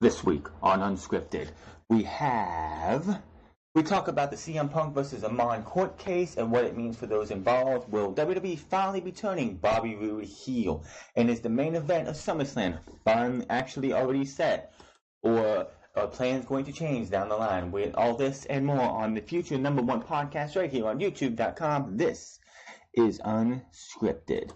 This week on Unscripted, we talk about the CM Punk versus Amman court case and what it means for those involved. Will WWE finally be turning Bobby Roode heel? And is the main event of SummerSlam actually already set? Or are plans going to change down the line? With all this and more on the future #1 podcast right here on YouTube.com. This is Unscripted.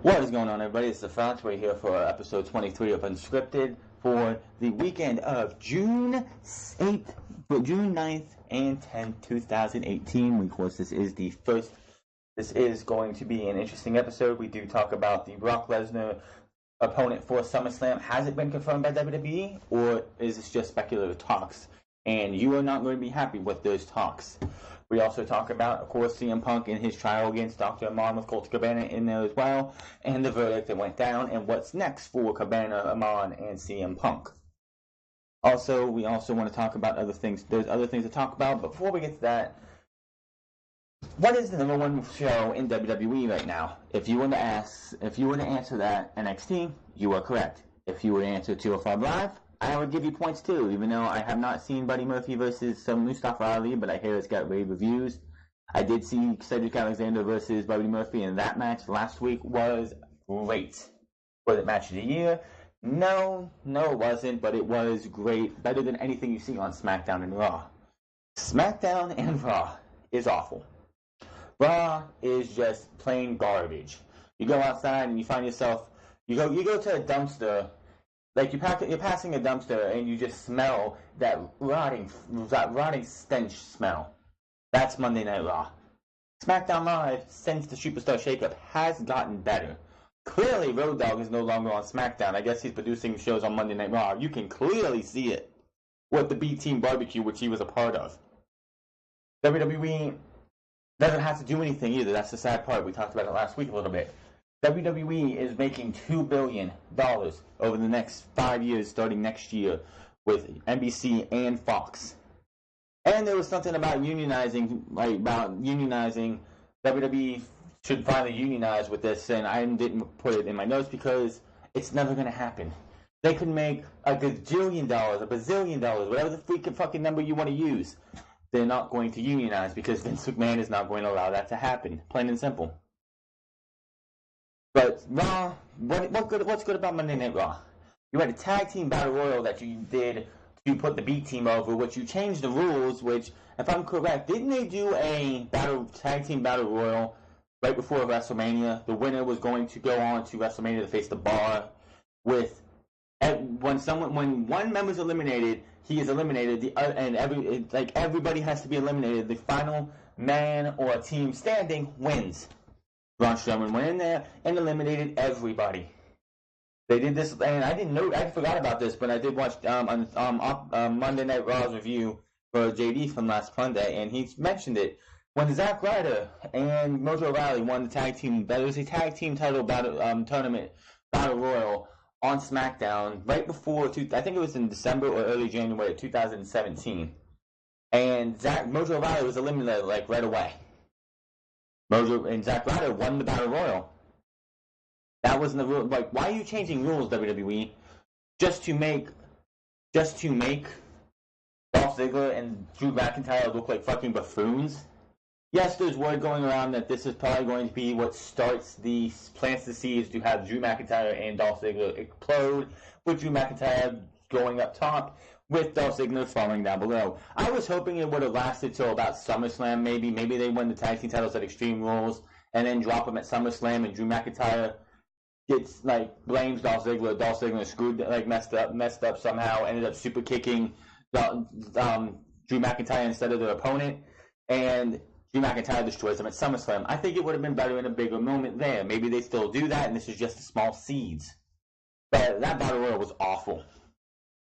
What is going on, everybody? It's the Fox. We're here for episode 23 of Unscripted for the weekend of June 9th and 10th, 2018. Of course, this is going to be an interesting episode. We do talk about the Brock Lesnar opponent for SummerSlam. Has it been confirmed by WWE, or is this just speculative talks? And you are not going to be happy with those talks. We also talk about, of course, CM Punk and his trial against Dr. Amman with Colt Cabana in there as well, and the verdict that went down, and what's next for Cabana, Amman, and CM Punk. Also, we also want to talk about other things. There's other things to talk about, but before we get to that, what is the #1 show in WWE right now? If you were to answer that, NXT, you are correct. If you were to answer 205 Live, I would give you points too, even though I have not seen Buddy Murphy versus Mustafa Ali, but I hear it's got rave reviews. I did see Cedric Alexander versus Buddy Murphy, and that match last week was great. Was it match of the year? No, it wasn't, but it was great. Better than anything you see on SmackDown and Raw. SmackDown and Raw is awful. Raw is just plain garbage. You go outside and you find yourself, you go to a dumpster. Like you're passing a dumpster and you just smell that rotting stench smell. That's Monday Night Raw. SmackDown Live, since the Superstar Shakeup, has gotten better. Clearly, Road Dogg is no longer on SmackDown. I guess he's producing shows on Monday Night Raw. You can clearly see it with the B-Team Barbecue, which he was a part of. WWE doesn't have to do anything either. That's the sad part. We talked about it last week a little bit. WWE is making $2 billion over the next 5 years, starting next year, with NBC and Fox. And there was something about unionizing. WWE should finally unionize with this, and I didn't put it in my notes because it's never going to happen. They could make a gajillion dollars, a bazillion dollars, whatever the freaking fucking number you want to use. They're not going to unionize because Vince McMahon is not going to allow that to happen. Plain and simple. But Raw, what's good about Monday Night Raw? You had a tag team battle royal that you did to put the B team over, which you changed the rules, which, if I'm correct, didn't they do a tag team battle royal right before WrestleMania? The winner was going to go on to WrestleMania to face the Bar. When one member's eliminated, he is eliminated. Everybody has to be eliminated. The final man or team standing wins. Braun Strowman went in there and eliminated everybody. They did this, and I didn't know. I forgot about this, but I did watch Monday Night Raw's review for JD from last Monday, and he mentioned it when Zack Ryder and Mojo Rawley won the tag team. There was a tag team title tournament battle royal on SmackDown right before. I think it was in December or early January of 2017, and Mojo Rawley was eliminated right away. Mojo and Zack Ryder won the Battle Royal. That wasn't the rule. Why are you changing rules, WWE? Just to make Dolph Ziggler and Drew McIntyre look like fucking buffoons? Yes, there's word going around that this is probably going to be what plants the seeds to have Drew McIntyre and Dolph Ziggler explode, with Drew McIntyre going up top, with Dolph Ziggler falling down below. I was hoping it would have lasted till about SummerSlam, maybe. Maybe they win the tag team titles at Extreme Rules, and then drop them at SummerSlam, and Drew McIntyre blames Dolph Ziggler. Dolph Ziggler screwed, messed up somehow, ended up super kicking Drew McIntyre instead of their opponent, and Drew McIntyre destroys them at SummerSlam. I think it would have been better in a bigger moment there. Maybe they still do that, and this is just the small seeds. But that Battle Royal was awful.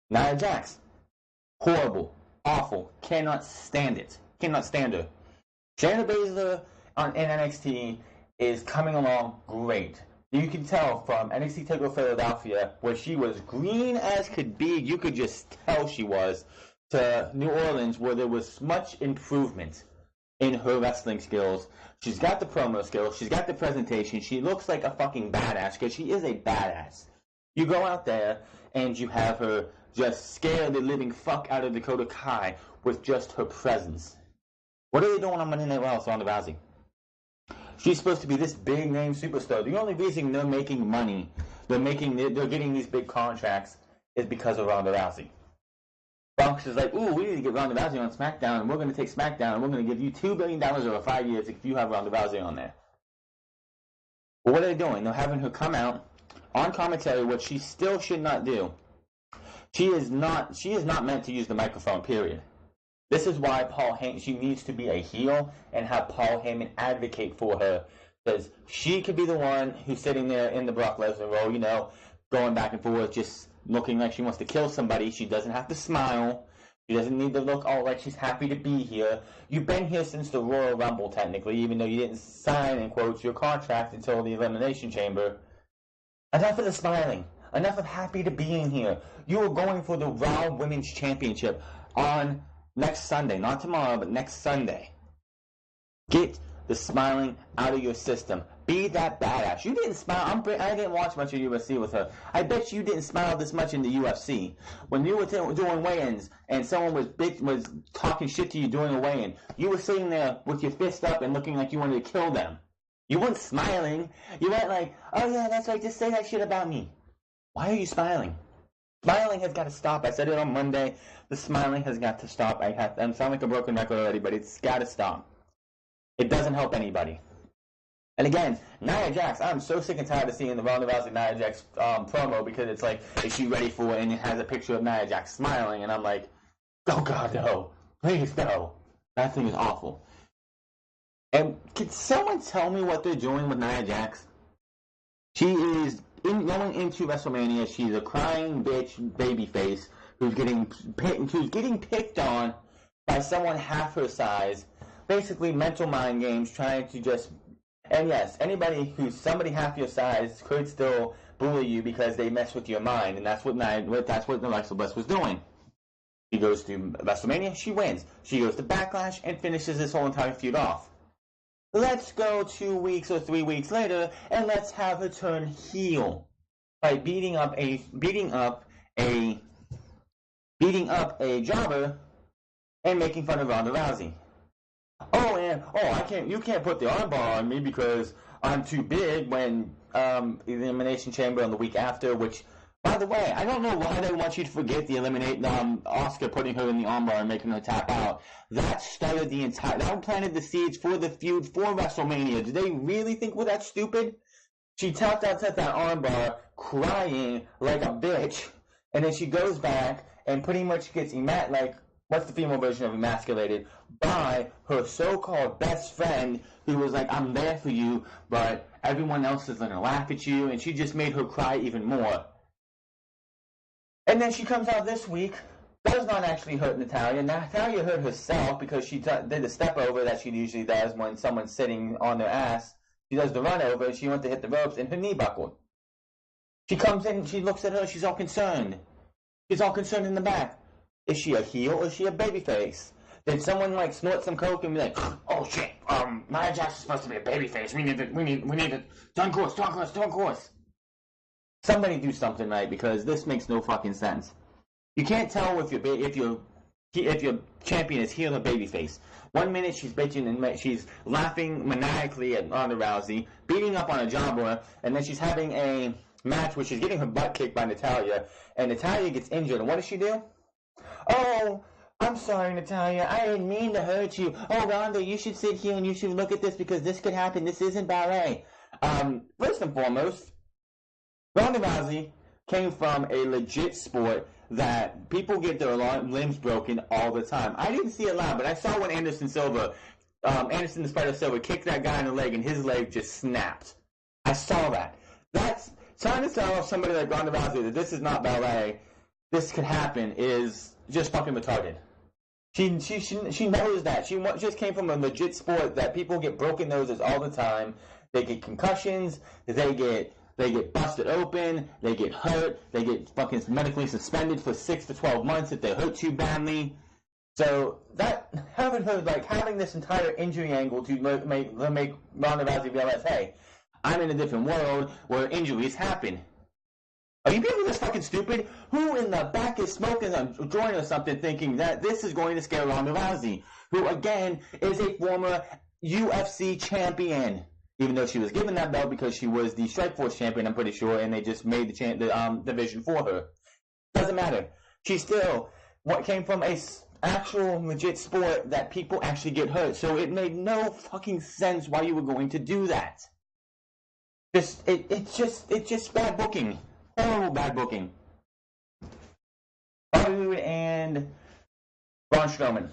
Nia Jax, horrible, awful, cannot stand it. Cannot stand her. Shayna Baszler in NXT is coming along great. You can tell from NXT TakeOver Philadelphia, where she was green as could be, you could just tell she was, to New Orleans, where there was much improvement in her wrestling skills. She's got the promo skills, she's got the presentation, she looks like a fucking badass, because she is a badass. You go out there, and you have her just scare the living fuck out of Dakota Kai with just her presence. What are they doing on Monday Night Raw with Ronda Rousey? She's supposed to be this big name superstar. The only reason they're making money, they're getting these big contracts, is because of Ronda Rousey. Fox is like, ooh, we need to get Ronda Rousey on SmackDown, and we're going to take SmackDown, and we're going to give you $2 billion over 5 years if you have Ronda Rousey on there. But what are they doing? They're having her come out on commentary, which she still should not do. She is not meant to use the microphone, period. This is why she needs to be a heel and have Paul Heyman advocate for her. Because she could be the one who's sitting there in the Brock Lesnar role, going back and forth, just looking like she wants to kill somebody. She doesn't have to smile. She doesn't need to look all like she's happy to be here. You've been here since the Royal Rumble, technically, even though you didn't sign, in quotes, your contract until the Elimination Chamber. Enough of the smiling. Enough of happy to being here. You are going for the Raw Women's Championship on next Sunday. Not tomorrow, but next Sunday. Get the smiling out of your system. Be that badass. You didn't smile. I didn't watch much of UFC with her. I bet you didn't smile this much in the UFC. When you were doing weigh-ins and someone was talking shit to you during a weigh-in, you were sitting there with your fist up and looking like you wanted to kill them. You weren't smiling. You weren't like, oh yeah, that's right, just say that shit about me. Why are you smiling? Smiling has got to stop. I said it on Monday. The smiling has got to stop. I'm sounding like a broken record already, but it's got to stop. It doesn't help anybody. And again, Nia Jax, I'm so sick and tired of seeing the Ronda Rousey Nia Jax promo, because it's like, is she ready for it? And it has a picture of Nia Jax smiling, and I'm like, oh God, no. Please, no. That thing is awful. And can someone tell me what they're doing with Nia Jax? She is going into WrestleMania. She's a crying bitch babyface who's getting picked on by someone half her size. Basically, mental mind games, trying to just... And yes, somebody half your size could still bully you because they mess with your mind, and that's what Alexa Bliss was doing. She goes to WrestleMania, she wins. She goes to Backlash and finishes this whole entire feud off. Let's go 2 weeks or 3 weeks later, and let's have her turn heel by beating up a jobber and making fun of Ronda Rousey. You can't put the armbar on me because I'm too big when the Elimination Chamber on the week after, which, by the way, I don't know why they want you to forget the Oscar putting her in the armbar and making her tap out. That planted the seeds for the feud for WrestleMania. Do they really think we're that stupid? She tapped out at that armbar, crying like a bitch, and then she goes back and pretty much gets what's the female version of emasculated by her so-called best friend, who was like, I'm there for you, but everyone else is going to laugh at you, and she just made her cry even more. And then she comes out this week, does not actually hurt Natalya. Natalya hurt herself because she did the step over that she usually does when someone's sitting on their ass. She does the run over, and she went to hit the ropes, and her knee buckled. She comes in, she looks at her, she's all concerned. She's all concerned in the back. Is she a heel or is she a babyface? Did someone snort some coke and be like, oh shit, Nia Jax is supposed to be a babyface. We need to turn course. Somebody do something right, because this makes no fucking sense. You can't tell if your champion is heel or babyface. 1 minute she's bitching and she's laughing maniacally at Ronda Rousey, beating up on a jobber, and then she's having a match where she's getting her butt kicked by Natalya, and Natalya gets injured, and what does she do? Oh, I'm sorry, Natalya. I didn't mean to hurt you. Oh, Ronda, you should sit here and you should look at this because this could happen. This isn't ballet. First and foremost, Ronda Rousey came from a legit sport that people get their limbs broken all the time. I didn't see it live, but I saw when Anderson Silva Anderson the Spider Silver kicked that guy in the leg, and his leg just snapped. I saw that. That's trying to tell somebody like Ronda Rousey that this is not ballet, this could happen, is just fucking retarded. She knows that. She just came from a legit sport that people get broken noses all the time. They get concussions. They get busted open. They get hurt. They get fucking medically suspended for 6 to 12 months if they hurt too badly. So that having this entire injury angle to make Ronda Rousey realize, hey, I'm in a different world where injuries happen. Are you people this fucking stupid? Who in the back is smoking a joint or something thinking that this is going to scare Ronda Rousey, who again is a former UFC champion, even though she was given that belt because she was the Strikeforce champion, I'm pretty sure, and they just made the division for her. Doesn't matter. She still came from a actual legit sport that people actually get hurt, so it made no fucking sense why you were going to do that. It's just bad booking. Horrible bad booking. Bobby Roode and Braun Strowman.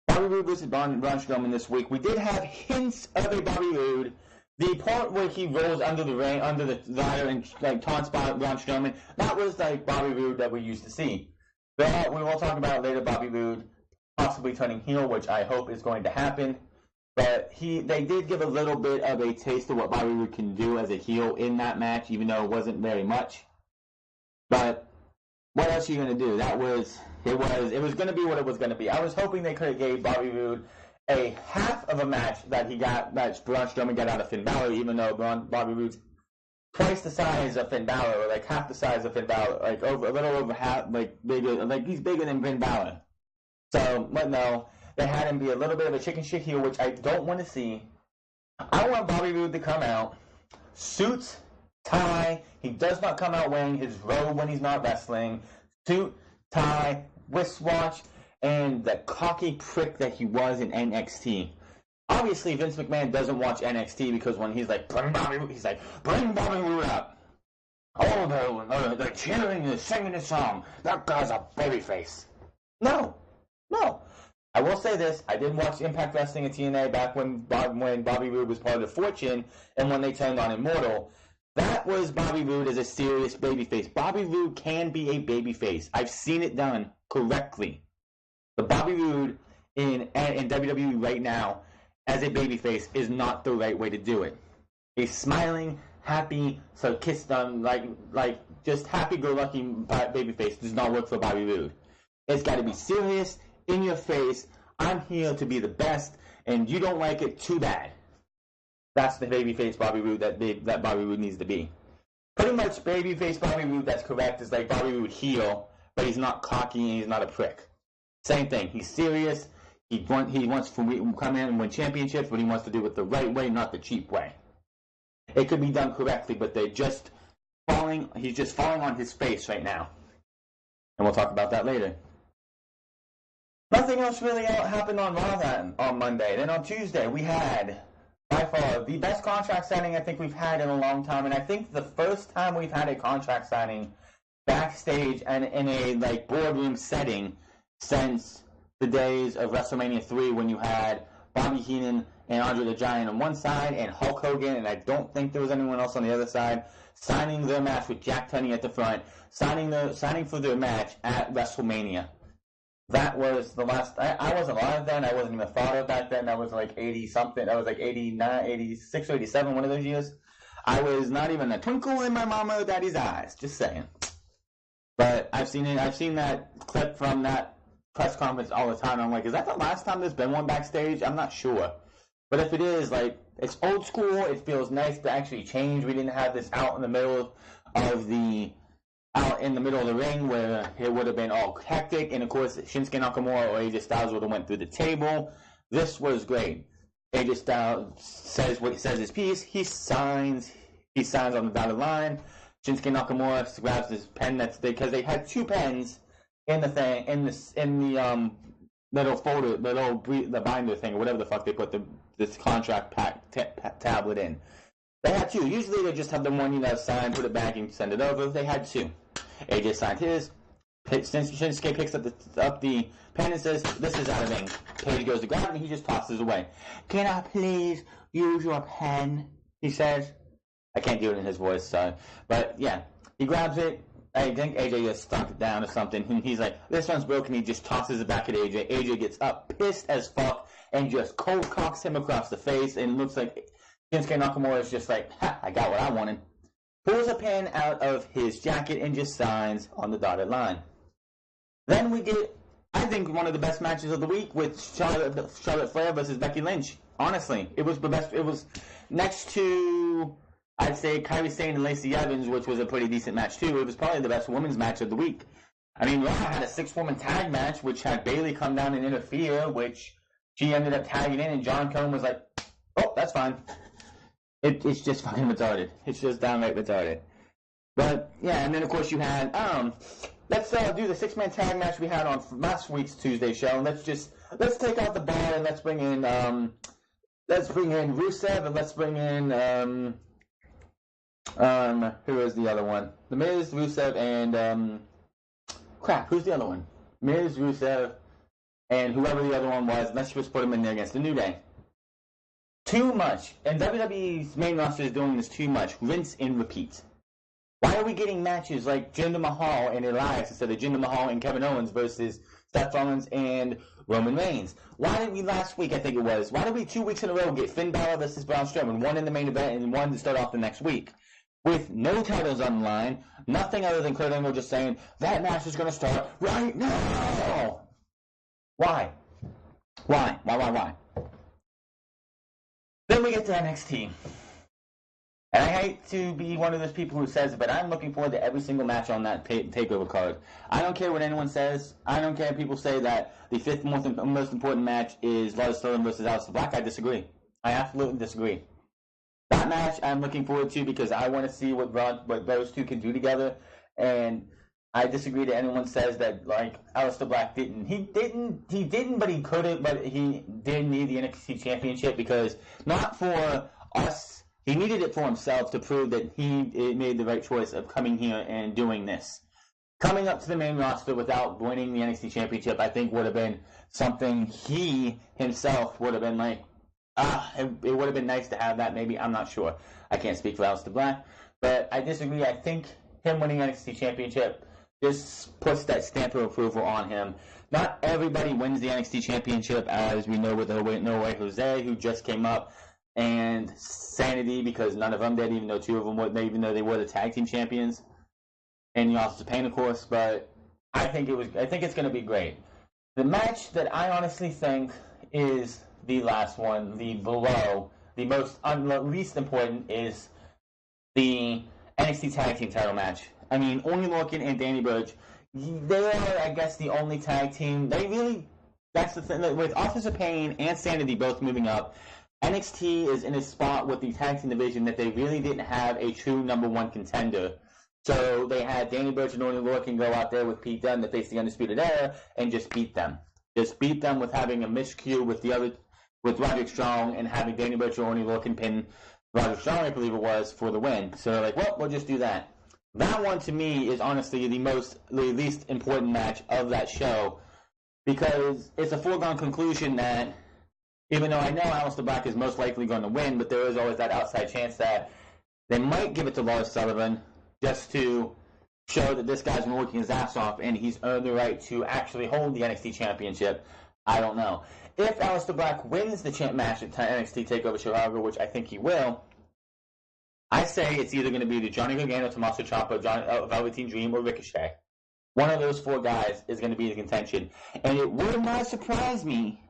Bobby Roode versus Braun Strowman this week. We did have hints of a Bobby Roode. The part where he rolls under the ladder and taunts Braun Strowman, that was like Bobby Roode that we used to see. But we will talk about later Bobby Roode possibly turning heel, which I hope is going to happen. But they did give a little bit of a taste of what Bobby Roode can do as a heel in that match, even though it wasn't very much. But what else are you going to do? It was going to be what it was going to be. I was hoping they could have gave Bobby Roode a half of a match that Braun Strowman got out of Finn Balor, even though Bobby Roode's twice the size of Finn Balor, or like half the size of Finn Balor, like a little over half, he's bigger than Finn Balor. So, but no. They had him be a little bit of a chicken shit heel, which I don't want to see. I want Bobby Roode to come out, suit, tie. He does not come out wearing his robe when he's not wrestling. Suit, tie, wristwatch, and the cocky prick that he was in NXT. Obviously, Vince McMahon doesn't watch NXT because when he's like, bring Bobby Roode up. Oh, they're cheering, they're singing a song. That guy's a babyface. No. I will say this, I did watch Impact Wrestling at TNA back when Bobby Roode was part of the Fortune and when they turned on Immortal. That was Bobby Roode as a serious babyface. Bobby Roode can be a babyface. I've seen it done correctly. But Bobby Roode in WWE right now as a babyface is not the right way to do it. A smiling, happy, just happy-go-lucky babyface does not work for Bobby Roode. It's got to be serious, in your face, I'm here to be the best, and you don't like it, too bad. That's the babyface Bobby Roode that Bobby Roode needs to be. Pretty much babyface Bobby Roode that's correct is like Bobby Roode heel, but he's not cocky and he's not a prick. Same thing. He's serious. He wants to come in and win championships, but he wants to do it the right way, not the cheap way. It could be done correctly, but he's just falling on his face right now. And we'll talk about that later. Nothing else really happened on Raw on Monday. Then on Tuesday, we had, by far, the best contract signing I think we've had in a long time. And I think the first time we've had a contract signing backstage and in a boardroom setting since the days of WrestleMania 3 when you had Bobby Heenan and Andre the Giant on one side and Hulk Hogan, and I don't think there was anyone else on the other side, signing their match with Jack Tunney at the front, signing for their match at WrestleMania. That was the last. I wasn't alive then. I wasn't even thought of back then. I was like 80-something. I was like 89, 86, or 87, one of those years. I was not even a twinkle in my mama or daddy's eyes. Just saying. But I've seen it. I've seen that clip from that press conference all the time. I'm like, is that the last time there's been one backstage? I'm not sure. But if it is, it's old school. It feels nice to actually change. We didn't have this out in the middle of the ring where it would have been all hectic, and of course Shinsuke Nakamura or AJ Styles would have went through the table. This was great. AJ Styles says his piece. He signs on the dotted line. Shinsuke Nakamura grabs his pen because they had two pens in the little folder, the binder thing or whatever the fuck they put this contract tablet in. They had two. Usually they just have the one sign, put it back, and send it over. They had two. AJ signed his. Shinsuke picks up the pen and says, "This is out of ink." Paige goes to grab him, and he just tosses it away. Can I please use your pen? He says. I can't do it in his voice, so. But, yeah. He grabs it. I think AJ just stuck it down or something. And he's like, this one's broken. He just tosses it back at AJ. AJ gets up, pissed as fuck, and just cold cocks him across the face. And it looks like Shinsuke Nakamura is just like, ha, I got what I wanted. Pulls a pen out of his jacket and just signs on the dotted line. Then we get, I think, one of the best matches of the week with Charlotte Flair versus Becky Lynch. Honestly, it was the best. It was next to, I'd say, Kairi Sane and Lacey Evans, which was a pretty decent match too. It was probably the best women's match of the week. I mean, Raw had a 6-woman tag match, which had Bayley come down and interfere, which she ended up tagging in, and John Cone was like, oh, that's fine. It's just fucking retarded. It's just downright retarded. But, yeah, and then, of course, you had, let's do the 6-man tag match we had on last week's Tuesday show, and let's take out the bar, and let's bring in Rusev, and let's bring in, who is the other one? The Miz, Rusev, and, who's the other one? Miz, Rusev, and whoever the other one was, let's just put them in there against the New Day. Too much. And WWE's main roster is doing this too much. Rinse and repeat. Why are we getting matches like Jinder Mahal and Elias instead of Jinder Mahal and Kevin Owens versus Seth Rollins and Roman Reigns? Why didn't we last week, I think it was, why did we 2 weeks in a row get Finn Balor versus Braun Strowman, one in the main event and one to start off the next week? With no titles on the line, nothing other than Kurt Angle just saying, that match is going to start right now! Why? Why? Then we get to NXT. And I hate to be one of those people who says it, but I'm looking forward to every single match on that TakeOver card. I don't care what anyone says. I don't care if people say that the 5th most important match is Lars Sterling versus Aleister Black. I disagree. I absolutely disagree. That match I'm looking forward to because I want to see what those two can do together. And I disagree to anyone says that, like, Aleister Black didn't. He didn't, but he couldn't, but he did need the NXT Championship because, not for us, he needed it for himself to prove that he made the right choice of coming here and doing this. Coming up to the main roster without winning the NXT Championship, I think would have been something he himself would have been like, it would have been nice to have that maybe. I'm not sure. I can't speak for Aleister Black, but I disagree. I think him winning NXT Championship just puts that stamp of approval on him. Not everybody wins the NXT Championship, as we know with No Way Jose, who just came up, and Sanity, because none of them did, even though 2 of them would, even though they were the tag team champions, and Yasser Payne, of course. But I think it's going to be great. The match that I honestly think is the last one, the least important, is the NXT Tag Team title match. I mean, Oney Lorcan and Danny Burch, they are, I guess, the only tag team. That's the thing. With Authors of Pain and Sanity both moving up, NXT is in a spot with the tag team division that they really didn't have a true number 1 contender. So they had Danny Burch and Oney Lorcan go out there with Pete Dunne to face the Undisputed Era and just beat them. Just beat them with having a miscue with Roderick Strong and having Danny Burch and Oney Lorcan pin Roderick Strong, I believe it was, for the win. So they're like, well, we'll just do that. That one, to me, is honestly the least important match of that show because it's a foregone conclusion that even though I know Aleister Black is most likely going to win, but there is always that outside chance that they might give it to Lars Sullivan just to show that this guy's been working his ass off and he's earned the right to actually hold the NXT Championship. I don't know. If Aleister Black wins the match at NXT TakeOver Chicago, which I think he will, I say it's either going to be the Johnny Gargano, Tommaso Ciampa, Velveteen Dream, or Ricochet. One of those 4 guys is going to be the contention. And it would not surprise me,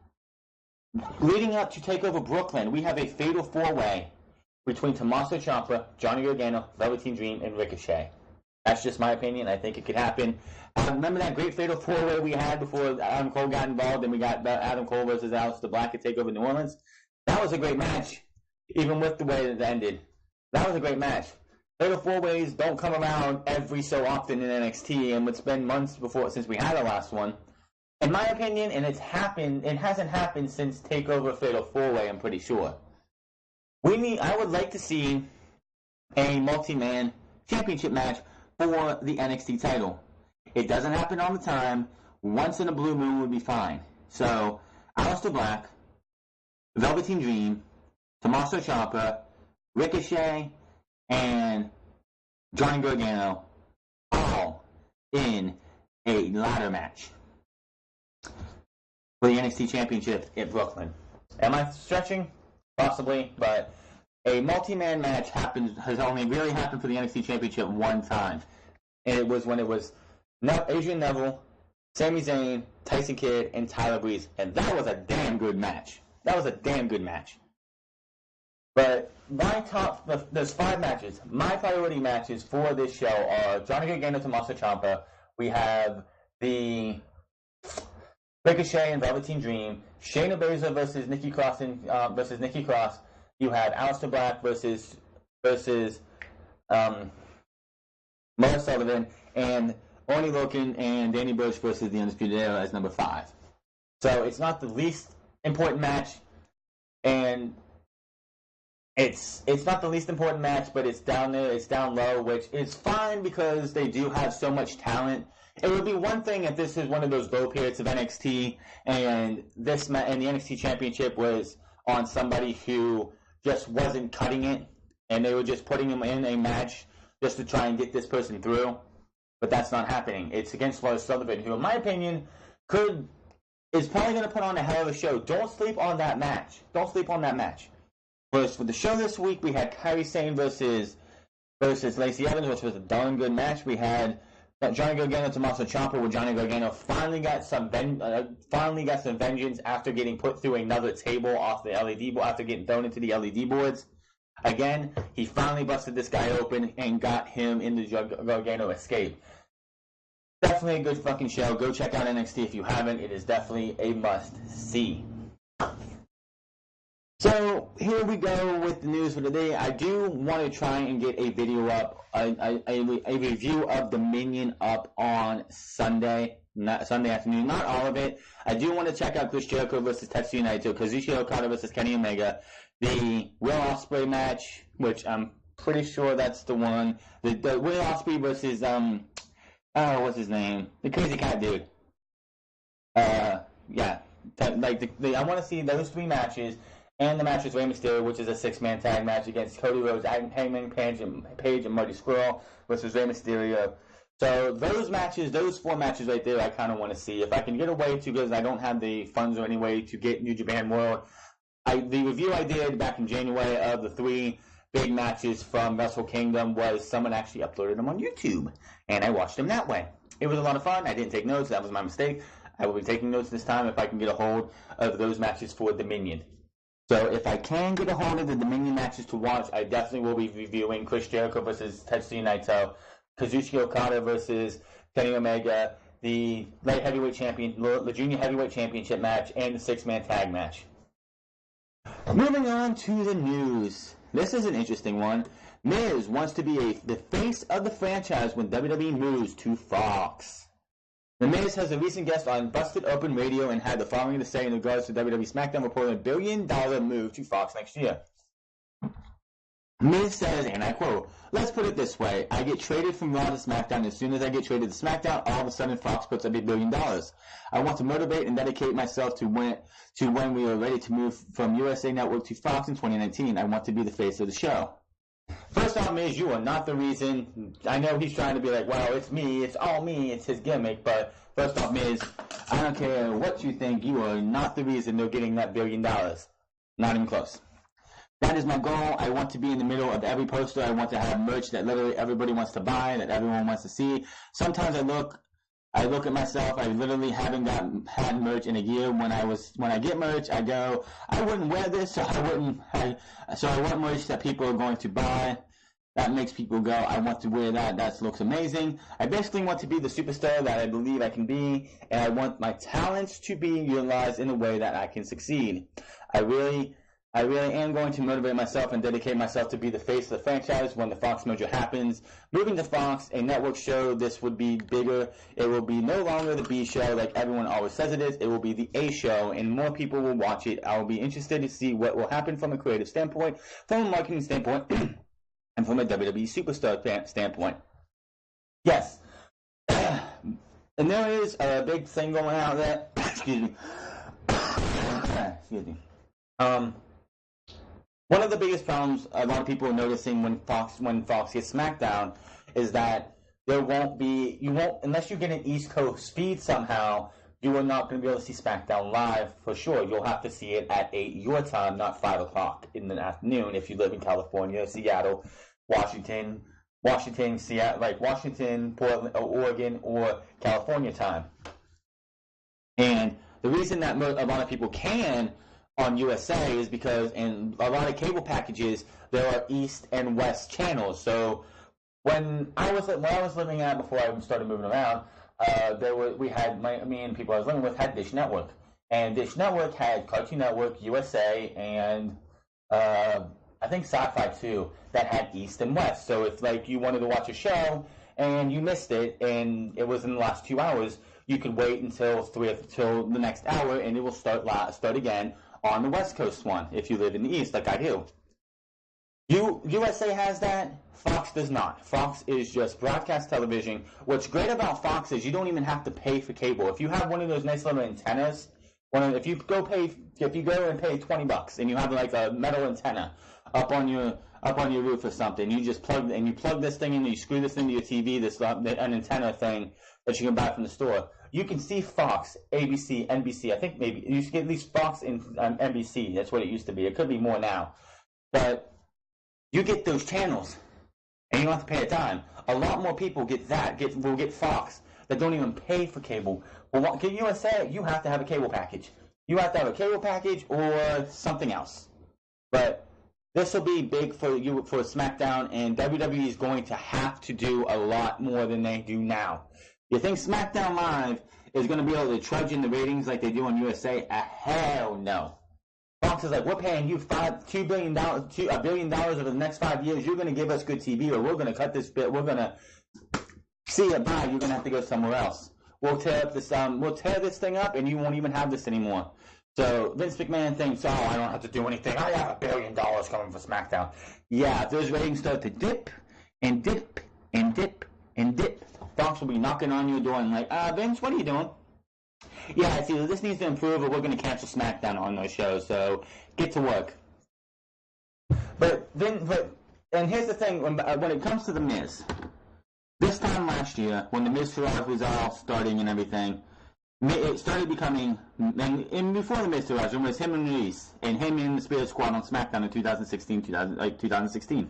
leading up to TakeOver Brooklyn, we have a fatal 4-way between Tommaso Ciampa, Johnny Gargano, Velveteen Dream, and Ricochet. That's just my opinion. I think it could happen. Remember that great fatal 4-way we had before Adam Cole got involved, and we got Adam Cole versus Aleister Black at TakeOver New Orleans? That was a great match, even with the way that it ended. That was a great match. Fatal 4-ways don't come around every so often in NXT, and it's been months since we had the last one. In my opinion, and it hasn't happened since TakeOver Fatal 4-way, I'm pretty sure. I would like to see a multi-man championship match for the NXT title. It doesn't happen all the time. Once in a blue moon would be fine. So Aleister Black, Velveteen Dream, Tommaso Ciampa, Ricochet, and Johnny Gargano, all in a ladder match for the NXT Championship in Brooklyn. Am I stretching? Possibly, but a multi-man match has only really happened for the NXT Championship one time. And it was when it was Adrian Neville, Sami Zayn, Tyson Kidd, and Tyler Breeze. And that was a damn good match. But there's 5 matches. My priority matches for this show are Johnny Gargano, Tommaso Ciampa. We have the Ricochet and Velveteen Dream. Shayna Baszler versus Nikki Cross. You have Aleister Black versus Mo Sullivan, and Oni Loken and Danny Burch versus the Undisputed Era as number 5. So it's not the least important match, and it's not the least important match, but it's down there, it's down low, which is fine because they do have so much talent. It would be one thing if this is one of those low periods of NXT, and and the NXT Championship was on somebody who just wasn't cutting it, and they were just putting him in a match just to try and get this person through. But that's not happening. It's against Lars Sullivan, who, in my opinion, is probably going to put on a hell of a show. Don't sleep on that match. First, for the show this week, we had Kairi Sane versus Lacey Evans, which was a darn good match. We had Johnny Gargano and Tommaso Ciampa, where Johnny Gargano finally got some vengeance after getting put through another table off the LED board, after getting thrown into the LED boards. Again, he finally busted this guy open and got him in the Gargano escape. Definitely a good fucking show. Go check out NXT if you haven't. It is definitely a must-see. So, here we go with the news for today. I do want to try and get a video up, a review of Dominion up on Sunday afternoon. Not all of it. I do want to check out Chris Jericho versus Tetsuya Naito, Kazuchika Okada versus Kenny Omega, the Will Ospreay match, which I'm pretty sure that's the one. The Will Ospreay versus, what's his name? The crazy cat dude. Yeah. I want to see those 3 matches. And the match with Rey Mysterio, which is a 6-man tag match against Cody Rhodes, Hangman Page, and Marty Scurll versus Rey Mysterio. So those 4 matches right there, I kind of want to see. If I can get away to, because I don't have the funds or any way to get New Japan World. The review I did back in January of the 3 big matches from Wrestle Kingdom was someone actually uploaded them on YouTube, and I watched them that way. It was a lot of fun. I didn't take notes. That was my mistake. I will be taking notes this time if I can get a hold of those matches for Dominion. So if I can get a hold of the Dominion matches to watch, I definitely will be reviewing Chris Jericho versus Tetsuya Naito, Kazuchika Okada versus Kenny Omega, the light heavyweight champion, the junior heavyweight championship match, and the 6-man tag match. Moving on to the news. This is an interesting one. Miz wants to be the face of the franchise when WWE moves to Fox. The Miz has a recent guest on Busted Open Radio and had the following to say in regards to WWE SmackDown reporting $1 billion move to Fox next year. Miz says, and I quote, "Let's put it this way. I get traded from Raw to SmackDown. As soon as I get traded to SmackDown, all of a sudden Fox puts up $1 billion. I want to motivate and dedicate myself to when we are ready to move from USA Network to Fox in 2019. I want to be the face of the show." First off, Miz, you are not the reason. I know he's trying to be like, well, it's me, it's all me, it's his gimmick, but first off, Miz, I don't care what you think, you are not the reason they're getting that $1 billion. Not even close. That is my goal. I want to be in the middle of every poster. I want to have merch that literally everybody wants to buy, that everyone wants to see. Sometimes I look at myself. I literally haven't had merch in a year. When I get merch, I go, I wouldn't wear this, so I want merch that people are going to buy. That makes people go, I want to wear that. That looks amazing. I basically want to be the superstar that I believe I can be, and I want my talents to be utilized in a way that I can succeed. I really am going to motivate myself and dedicate myself to be the face of the franchise when the Fox merger happens. Moving to Fox, a network show, this would be bigger. It will be no longer the B show like everyone always says it is. It will be the A show, and more people will watch it. I will be interested to see what will happen from a creative standpoint, from a marketing standpoint, and from a WWE superstar standpoint. Yes. And there is a big thing going out there. Excuse me. excuse me. One of the biggest problems a lot of people are noticing when Fox gets SmackDown is that you won't unless you get an East Coast feed somehow, you are not going to be able to see SmackDown live for sure. You'll have to see it at 8 your time, not 5 o'clock in the afternoon if you live in California, Seattle, Washington, Seattle, like Washington, Portland, or Oregon, or California time. And the reason that a lot of people can on USA is because in a lot of cable packages there are East and West channels. So when I was living out before I started moving around, me and people I was living with had Dish Network, and Dish Network had Cartoon Network, USA, and I think Sci-Fi too, that had East and West. So if like you wanted to watch a show and you missed it and it was in the last 2 hours, you could wait until the next hour and it will start again on the West Coast one if you live in the East, like I do. USA has that. Fox does not. Fox is just broadcast television. What's great about Fox is you don't even have to pay for cable. If you have one of those nice little antennas, if you go and pay $20 and you have like a metal antenna up on your roof or something, you just plug this thing in, you screw this into your TV, an antenna thing that you can buy from the store. You can see Fox, ABC, NBC. I think maybe you should get at least Fox and NBC. That's what it used to be. It could be more now, but you get those channels, and you don't have to pay a dime. A lot more people will get Fox that don't even pay for cable. Well, get USA, you have to have a cable package. You have to have a cable package or something else. But this will be big for SmackDown, and WWE is going to have to do a lot more than they do now. You think SmackDown Live is going to be able to trudge in the ratings like they do on USA? Hell no. Fox is like, we're paying you $1 billion over the next 5 years. You're going to give us good TV, or we're going to cut this bit. We're going to see it by. You're going to have to go somewhere else. We'll tear this thing up, and you won't even have this anymore. So Vince McMahon thinks, I don't have to do anything. I have $1 billion coming for SmackDown. Yeah, if those ratings start to dip and dip and dip and dip, Fox will be knocking on your door and like, Vince, what are you doing? Yeah, it's either this needs to improve or we're going to cancel SmackDown on those shows, so get to work. And here's the thing, when it comes to The Miz, this time last year, when The Miz Taraj was all starting and everything, it started becoming, and before The Miz Taraj, it was him and Reese, and him and the Spirit Squad on SmackDown in 2016.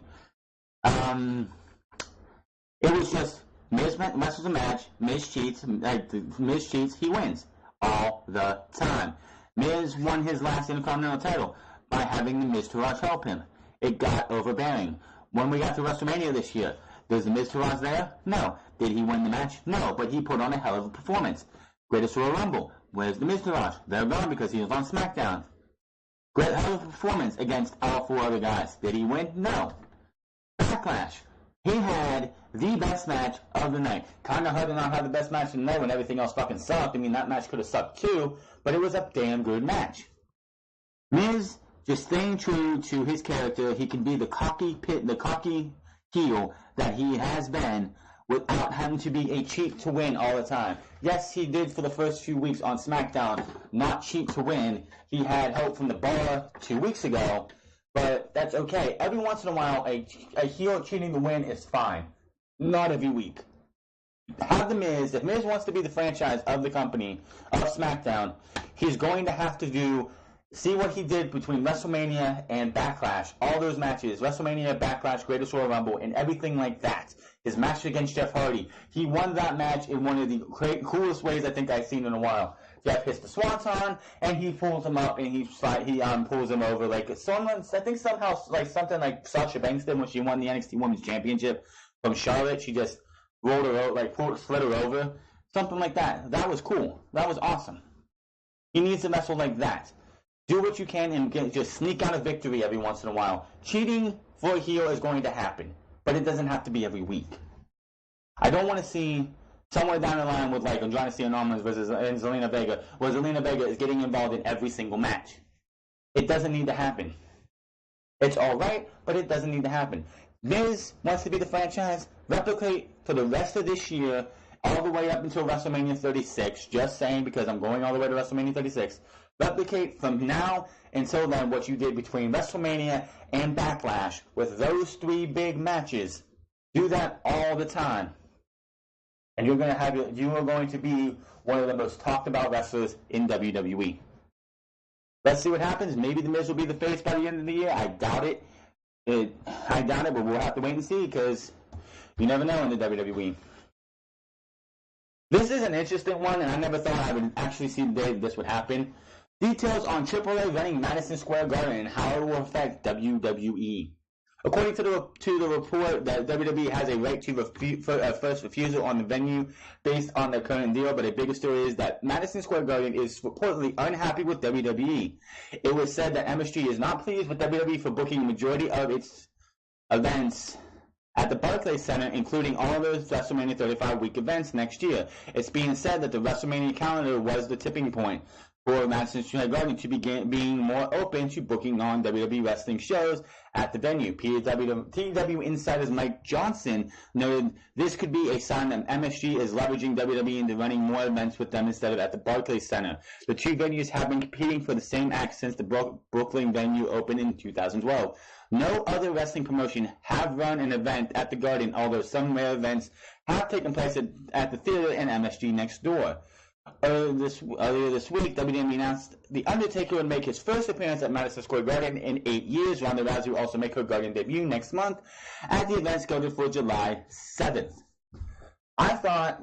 It was just, Miz wrestles a match, Miz cheats, he wins. All the time. Miz won his last Intercontinental title by having the Miz Taraj help him. It got overbearing. When we got to WrestleMania this year, was the Miz Taraj there? No. Did he win the match? No, but he put on a hell of a performance. Greatest Royal Rumble. Where's the Miz Taraj? They're gone because he was on SmackDown. Great hell of a performance against all 4 other guys. Did he win? No. Backlash. He had the best match of the night. Kind of hard to not have the best match of the night when everything else fucking sucked. I mean, that match could have sucked too, but it was a damn good match. Miz just staying true to his character. He can be the cocky heel that he has been without having to be a cheat to win all the time. Yes, he did for the first few weeks on SmackDown, not cheat to win. He had help from the bar 2 weeks ago, but that's okay. Every once in a while, a heel cheating to win is fine. Not every week. Have The Miz, if Miz wants to be the franchise of the company, of SmackDown, he's going to have to see what he did between WrestleMania and Backlash. All those matches, WrestleMania, Backlash, Greatest Royal Rumble, and everything like that. His match against Jeff Hardy. He won that match in one of the coolest ways I think I've seen in a while. Jeff hits the swanton, and he pulls him up, and he pulls him over like someone. I think somehow like something like Sasha Banks did when she won the NXT Women's Championship from Charlotte. She just rolled her over, slid her over, something like that. That was cool. That was awesome. He needs to wrestle like that. Do what you can and just sneak out a victory every once in a while. Cheating for a heel is going to happen, but it doesn't have to be every week. I don't want to see somewhere down the line with like Andrade Cien versus Zelina Vega, where Zelina Vega is getting involved in every single match. It doesn't need to happen. It's all right, but it doesn't need to happen. Miz wants to be the franchise, replicate for the rest of this year, all the way up until WrestleMania 36. Just saying, because I'm going all the way to WrestleMania 36. Replicate from now until then what you did between WrestleMania and Backlash with those 3 big matches. Do that all the time. And you are going to be one of the most talked about wrestlers in WWE. Let's see what happens. Maybe The Miz will be the face by the end of the year. I doubt it. But we'll have to wait and see because you never know in the WWE. This is an interesting one, and I never thought I would actually see the day this would happen. Details on AAA running Madison Square Garden and how it will affect WWE. According to the report, that WWE has a right to first refusal on the venue based on their current deal, but a bigger story is that Madison Square Garden is reportedly unhappy with WWE. It was said that MSG is not pleased with WWE for booking the majority of its events at the Barclays Center, including all of those WrestleMania 35-week events next year. It's being said that the WrestleMania calendar was the tipping point for Madison Square Garden to begin being more open to booking non-WWE wrestling shows at the venue. PW Insider's Mike Johnson noted this could be a sign that MSG is leveraging WWE into running more events with them instead of at the Barclays Center. The 2 venues have been competing for the same act since the Brooklyn venue opened in 2012. No other wrestling promotion have run an event at the Garden, although some rare events have taken place at the theater and MSG next door. Earlier this week, WWE announced The Undertaker would make his first appearance at Madison Square Garden in 8 years. Ronda Rousey will also make her Garden debut next month at the event scheduled for July 7th. I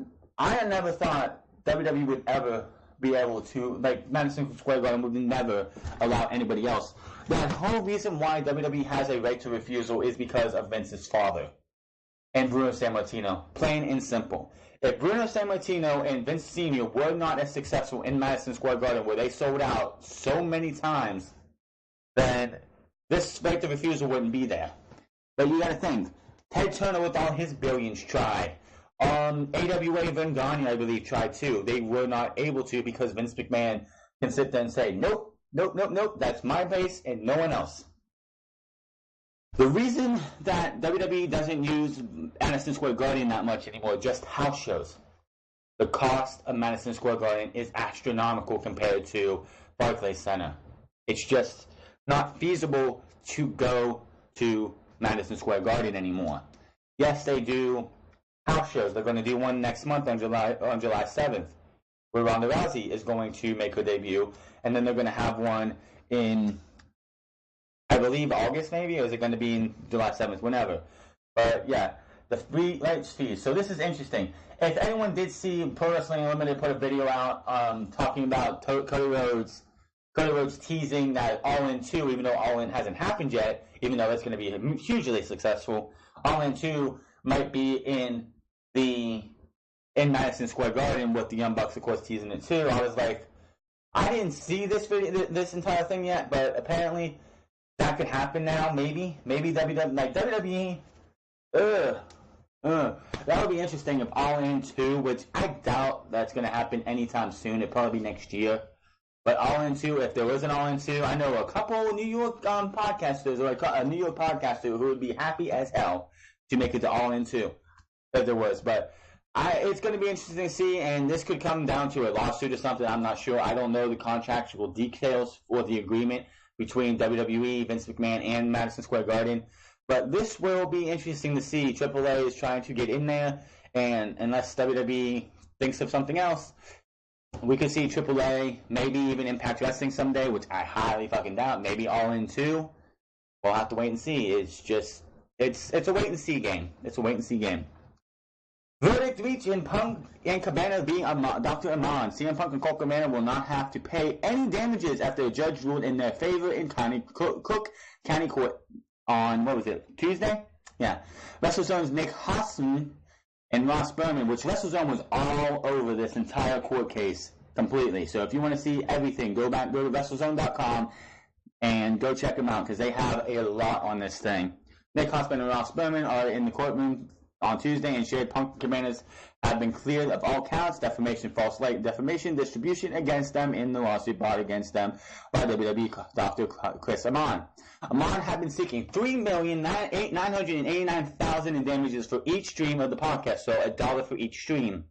never thought WWE would ever be able to, like, Madison Square Garden would never allow anybody else. The whole reason why WWE has a right to refusal is because of Vince's father and Bruno Sammartino, plain and simple. If Bruno Sammartino and Vince Sr. were not as successful in Madison Square Garden, where they sold out so many times, then this right to refusal wouldn't be there. But you gotta think, Ted Turner with all his billions tried. AWA Vern Gagne, I believe, tried too. They were not able to because Vince McMahon can sit there and say, nope, that's my base and no one else. The reason that WWE doesn't use Madison Square Garden that much anymore, just house shows. The cost of Madison Square Garden is astronomical compared to Barclays Center. It's just not feasible to go to Madison Square Garden anymore. Yes, they do house shows. They're going to do one next month on July 7th, where Ronda Rousey is going to make her debut, and then they're going to have one in, I believe, August maybe, or is it going to be in July 7th, whenever. But yeah, the free rights fees. So this is interesting. If anyone did see Pro Wrestling Unlimited put a video out talking about Cody Rhodes teasing that All In 2, even though All In hasn't happened yet, even though it's going to be hugely successful, All In 2 might be in Madison Square Garden with the Young Bucks, of course, teasing it too. I was like, I didn't see this entire thing yet, but apparently that could happen now. Maybe WWE. That would be interesting if All In 2, which I doubt that's going to happen anytime soon. It'll probably be next year. But All In 2, if there was an All In 2, I know a couple New York podcasters, or a New York podcaster who would be happy as hell to make it to All In 2 if there was. But it's going to be interesting to see, and this could come down to a lawsuit or something. I'm not sure. I don't know the contractual details for the agreement between WWE, Vince McMahon, and Madison Square Garden. But this will be interesting to see. AAA is trying to get in there, and unless WWE thinks of something else, we could see AAA, maybe even Impact Wrestling someday, which I highly fucking doubt. Maybe All In 2. We'll have to wait and see. It's a wait and see game. It's a wait and see game. Verdict reached in Punk and Cabana being Dr. Amman. CM Punk and Colt Cabana will not have to pay any damages after a judge ruled in their favor in Cook County Court on, what was it, Tuesday? Yeah. WrestleZone's Nick Hosson and Ross Berman, which WrestleZone was all over this entire court case completely. So if you want to see everything, go to WrestleZone.com and go check them out because they have a lot on this thing. Nick Hosson and Ross Berman are in the courtroom on Tuesday and shared Punk Cabanas have been cleared of all counts, defamation, false light, defamation, distribution against them in the lawsuit brought against them by WWE Dr. Chris Amman. Amman had been seeking $3,989,000 in damages for each stream of the podcast, so $1 for each stream.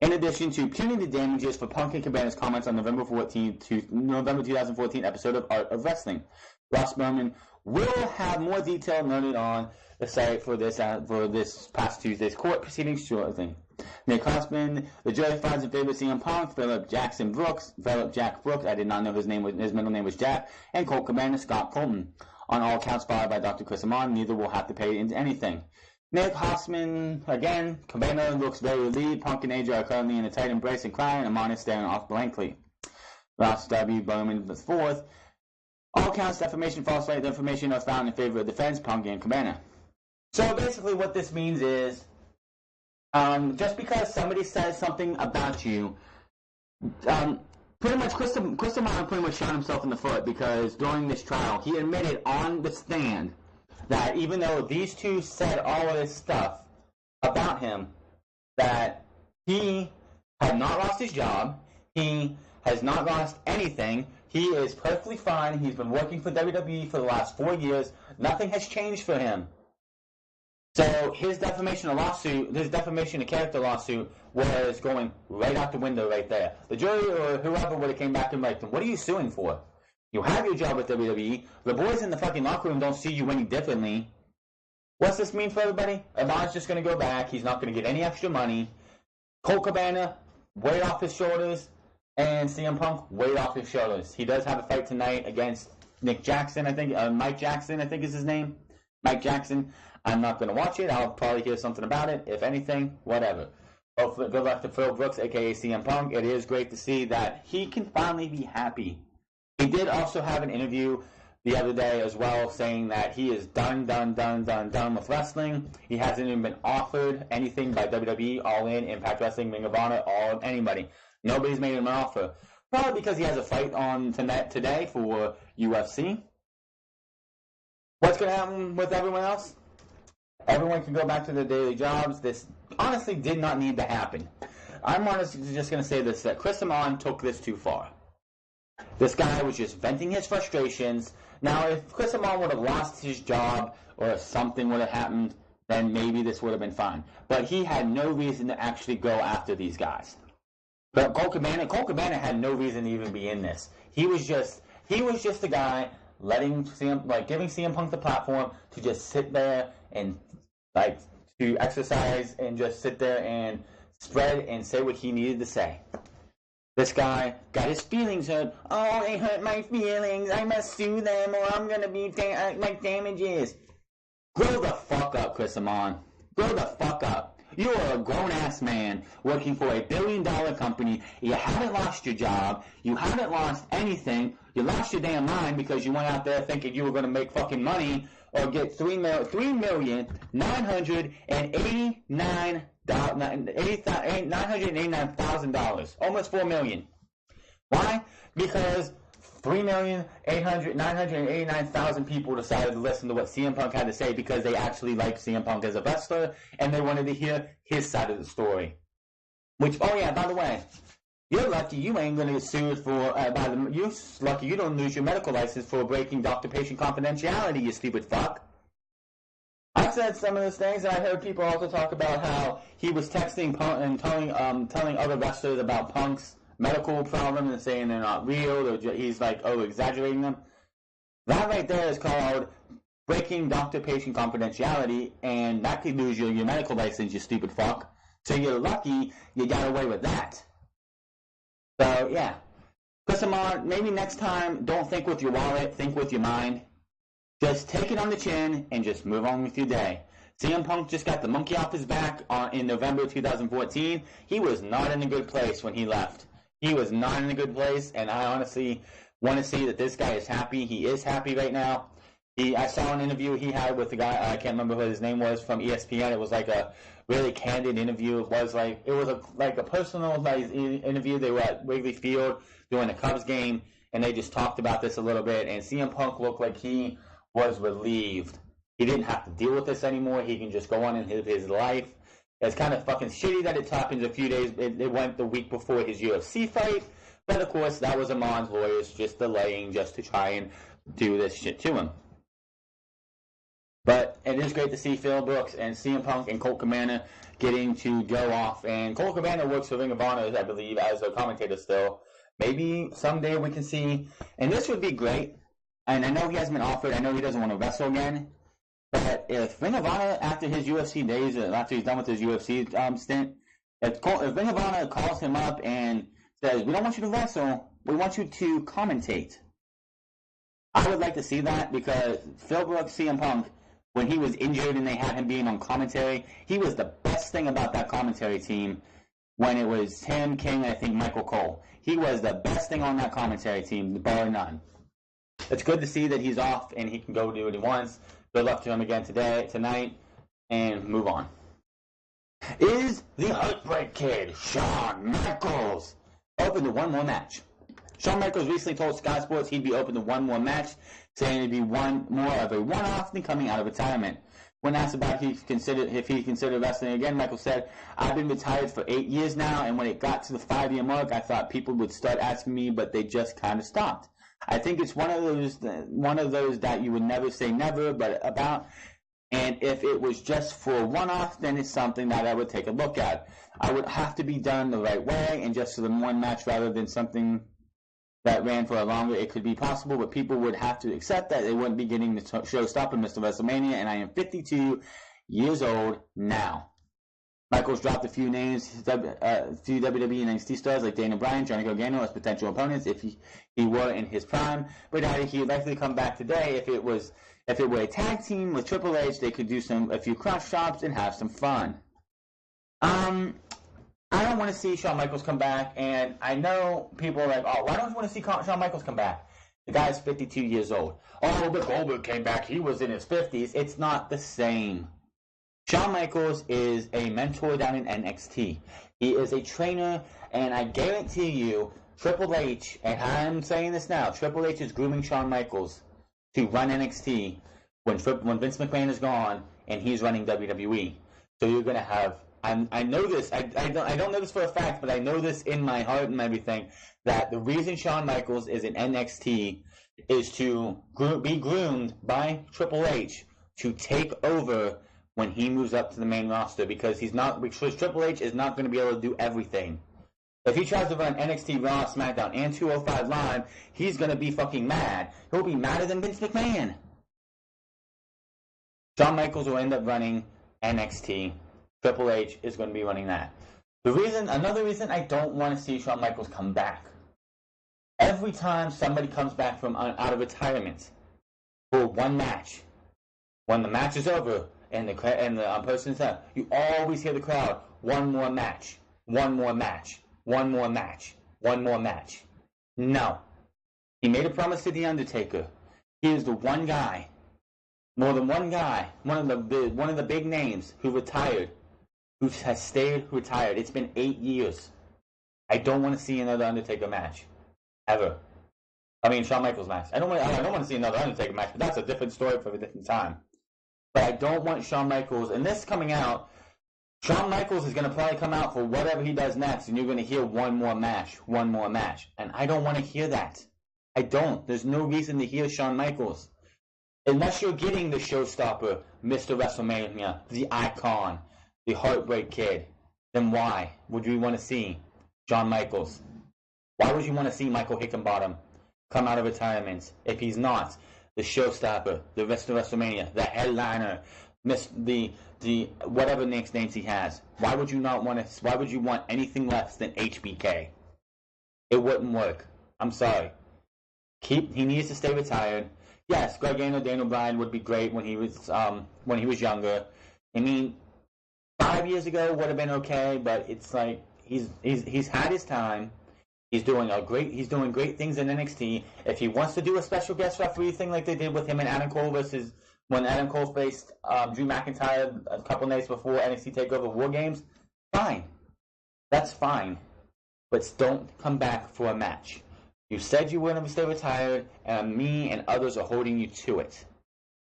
in addition to punitive damages for Punk and Cabana's comments on November 2014 episode of Art of Wrestling. Ross Berman will have more detail noted on the site for this past Tuesday's court proceedings shortly. Nick Crossman, the jury finds in favor of CM Punk, Philip Jack Brooks, I did not know his middle name was Jack, and Colt Cabana, Scott Colton. On all counts filed by Dr. Chris Amman, neither will have to pay into anything. Nick Hossman, again, Cabana looks very relieved. Punk and AJ are currently in a tight embrace and crying. Amman is staring off blankly. Ross W. Bowman the fourth. All counts, defamation, false light information are found in favor of defense, Punk and Cabana. So basically what this means is, just because somebody says something about you, pretty much Chris Amman pretty much shot himself in the foot, because during this trial, he admitted on the stand that even though these two said all of this stuff about him, that he had not lost his job, he has not lost anything, he is perfectly fine, he's been working for WWE for the last 4 years, nothing has changed for him. So his defamation of character lawsuit was going right out the window right there. The jury or whoever would have came back and like, what are you suing for? You have your job with WWE. The boys in the fucking locker room don't see you any differently. What's this mean for everybody? Amon's just going to go back. He's not going to get any extra money. Colt Cabana, weight off his shoulders. And CM Punk, weight off his shoulders. He does have a fight tonight against Mike Jackson, I think is his name. Mike Jackson. I'm not going to watch it. I'll probably hear something about it. If anything, whatever. Hopefully, good luck to Phil Brooks, a.k.a. CM Punk. It is great to see that he can finally be happy. He did also have an interview the other day as well, saying that he is done with wrestling. He hasn't even been offered anything by WWE, All In, Impact Wrestling, Ring of Honor, anybody. Nobody's made him an offer. Probably because he has a fight on today for UFC. What's going to happen with everyone else? Everyone can go back to their daily jobs. This honestly did not need to happen. I'm honestly just going to say this, that Chris Amman took this too far. This guy was just venting his frustrations. Now, if Chris Amman would have lost his job or something would have happened, then maybe this would have been fine. But he had no reason to actually go after these guys. But Colt Cabana had no reason to even be in this. He was just the guy giving CM Punk the platform to just sit there and to exercise and just sit there and spread and say what he needed to say. This guy got his feelings hurt. Oh, they hurt my feelings. I must sue them or I'm going to be like damages. Grow the fuck up, Chris Amman. Grow the fuck up. You are a grown-ass man working for a billion-dollar company. You haven't lost your job. You haven't lost anything. You lost your damn mind because you went out there thinking you were going to make fucking money or get $989,000, almost $4 million. Why? Because 3,989,000 people decided to listen to what CM Punk had to say because they actually liked CM Punk as a wrestler and they wanted to hear his side of the story. Which, oh yeah, by the way, you're lucky you ain't going to get sued for, you're lucky you don't lose your medical license for breaking doctor-patient confidentiality, you stupid fuck. I've said some of those things, and I heard people also talk about how he was texting Punk and telling other wrestlers about Punk's medical problems and saying they're not real, or he's exaggerating them. That right there is called breaking doctor-patient confidentiality, and that could lose your medical license, you stupid fuck. So you're lucky you got away with that. So, yeah. Chris Amman, maybe next time, don't think with your wallet, think with your mind. Just take it on the chin and just move on with your day. CM Punk just got the monkey off his back in November 2014. He was not in a good place when he left. He was not in a good place, and I honestly want to see that this guy is happy. He is happy right now. I saw an interview he had with the guy, I can't remember what his name was, from ESPN. It was like a really candid interview. It was a personalized interview. They were at Wrigley Field doing a Cubs game, and they just talked about this a little bit, and CM Punk looked like he was relieved. He didn't have to deal with this anymore. He can just go on and live his life. It's kind of fucking shitty that it happened a few days. It went the week before his UFC fight. But, of course, that was Amon's lawyers just delaying just to try and do this shit to him. But it is great to see Phil Brooks and CM Punk and Colt Cabana getting to go off. And Colt Cabana works for Ring of Honor, I believe, as a commentator still. Maybe someday we can see. And this would be great. And I know he hasn't been offered. I know he doesn't want to wrestle again. But if Ring of Honor, after his UFC days, after he's done with his UFC stint, if Ring of Honor calls him up and says, we don't want you to wrestle, we want you to commentate. I would like to see that because Phil Brooks, CM Punk, when he was injured and they had him being on commentary, he was the best thing about that commentary team when it was Tim King and I think Michael Cole. He was the best thing on that commentary team, bar none. It's good to see that he's off and he can go do what he wants. Good luck to him again tonight, and move on. Is the Heartbreak Kid, Shawn Michaels, open to one more match? Shawn Michaels recently told Sky Sports he'd be open to one more match, saying it'd be one more of a one-off than coming out of retirement. When asked about if he considered wrestling again, Michaels said, I've been retired for 8 years now, and when it got to the 5-year mark, I thought people would start asking me, but they just kind of stopped. I think it's one of those that you would never say never, but about. And if it was just for one-off, then it's something that I would take a look at. I would have to be done the right way and just for the one match rather than something that ran for a longer. It could be possible, but people would have to accept that they wouldn't be getting the showstopper, Mr. WrestleMania, and I am 52 years old now. Michaels dropped a few names, few WWE and NXT stars like Daniel Bryan, Johnny Gargano as potential opponents if he were in his prime. But he'd likely come back today if it were a tag team with Triple H. They could do a few cross chops and have some fun. I don't want to see Shawn Michaels come back, and I know people are like, oh, why don't you want to see Shawn Michaels come back? The guy's 52 years old. Oh, but Goldberg came back. He was in his 50s. It's not the same. Shawn Michaels is a mentor down in NXT. He is a trainer, and I guarantee you, Triple H, and I'm saying this now, Triple H is grooming Shawn Michaels to run NXT when Vince McMahon is gone and he's running WWE. So you're going to have, I know this, I don't know this for a fact, but I know this in my heart and everything, that the reason Shawn Michaels is in NXT is to be groomed by Triple H to take over when he moves up to the main roster, because Triple H is not going to be able to do everything. If he tries to run NXT, Raw, SmackDown, and 205 Live, he's going to be fucking mad. He'll be madder than Vince McMahon. Shawn Michaels will end up running NXT. Triple H is going to be running that. Another reason I don't want to see Shawn Michaels come back. Every time somebody comes back from out of retirement for one match, when the match is over, and the person's up, you always hear the crowd, one more match, one more match, one more match, one more match. No. He made a promise to The Undertaker. He is the one guy, more than one guy, one of the big names who retired, who has stayed retired. It's been 8 years. I don't want to see another Undertaker match. Ever. I mean, Shawn Michaels match. I don't want to see another Undertaker match, but that's a different story for a different time. But I don't want Shawn Michaels, and this coming out, Shawn Michaels is going to probably come out for whatever he does next, and you're going to hear one more match. And I don't want to hear that. I don't. There's no reason to hear Shawn Michaels. Unless you're getting the showstopper, Mr. WrestleMania, the icon, the Heartbreak Kid, then why would you want to see Shawn Michaels? Why would you want to see Michael Hickenbottom come out of retirement if he's not the showstopper, the rest of WrestleMania, the headliner, the whatever next names he has? Why would you want anything less than HBK? It wouldn't work. I'm sorry. He needs to stay retired. Yes, Gargano, Daniel Bryan would be great when he was younger. I mean, 5 years ago would have been okay, but it's like he's had his time. He's doing great things in NXT. If he wants to do a special guest referee thing like they did with him and Adam Cole versus when Adam Cole faced Drew McIntyre a couple nights before NXT TakeOver War Games, fine. That's fine. But don't come back for a match. You said you were going to stay retired, and me and others are holding you to it.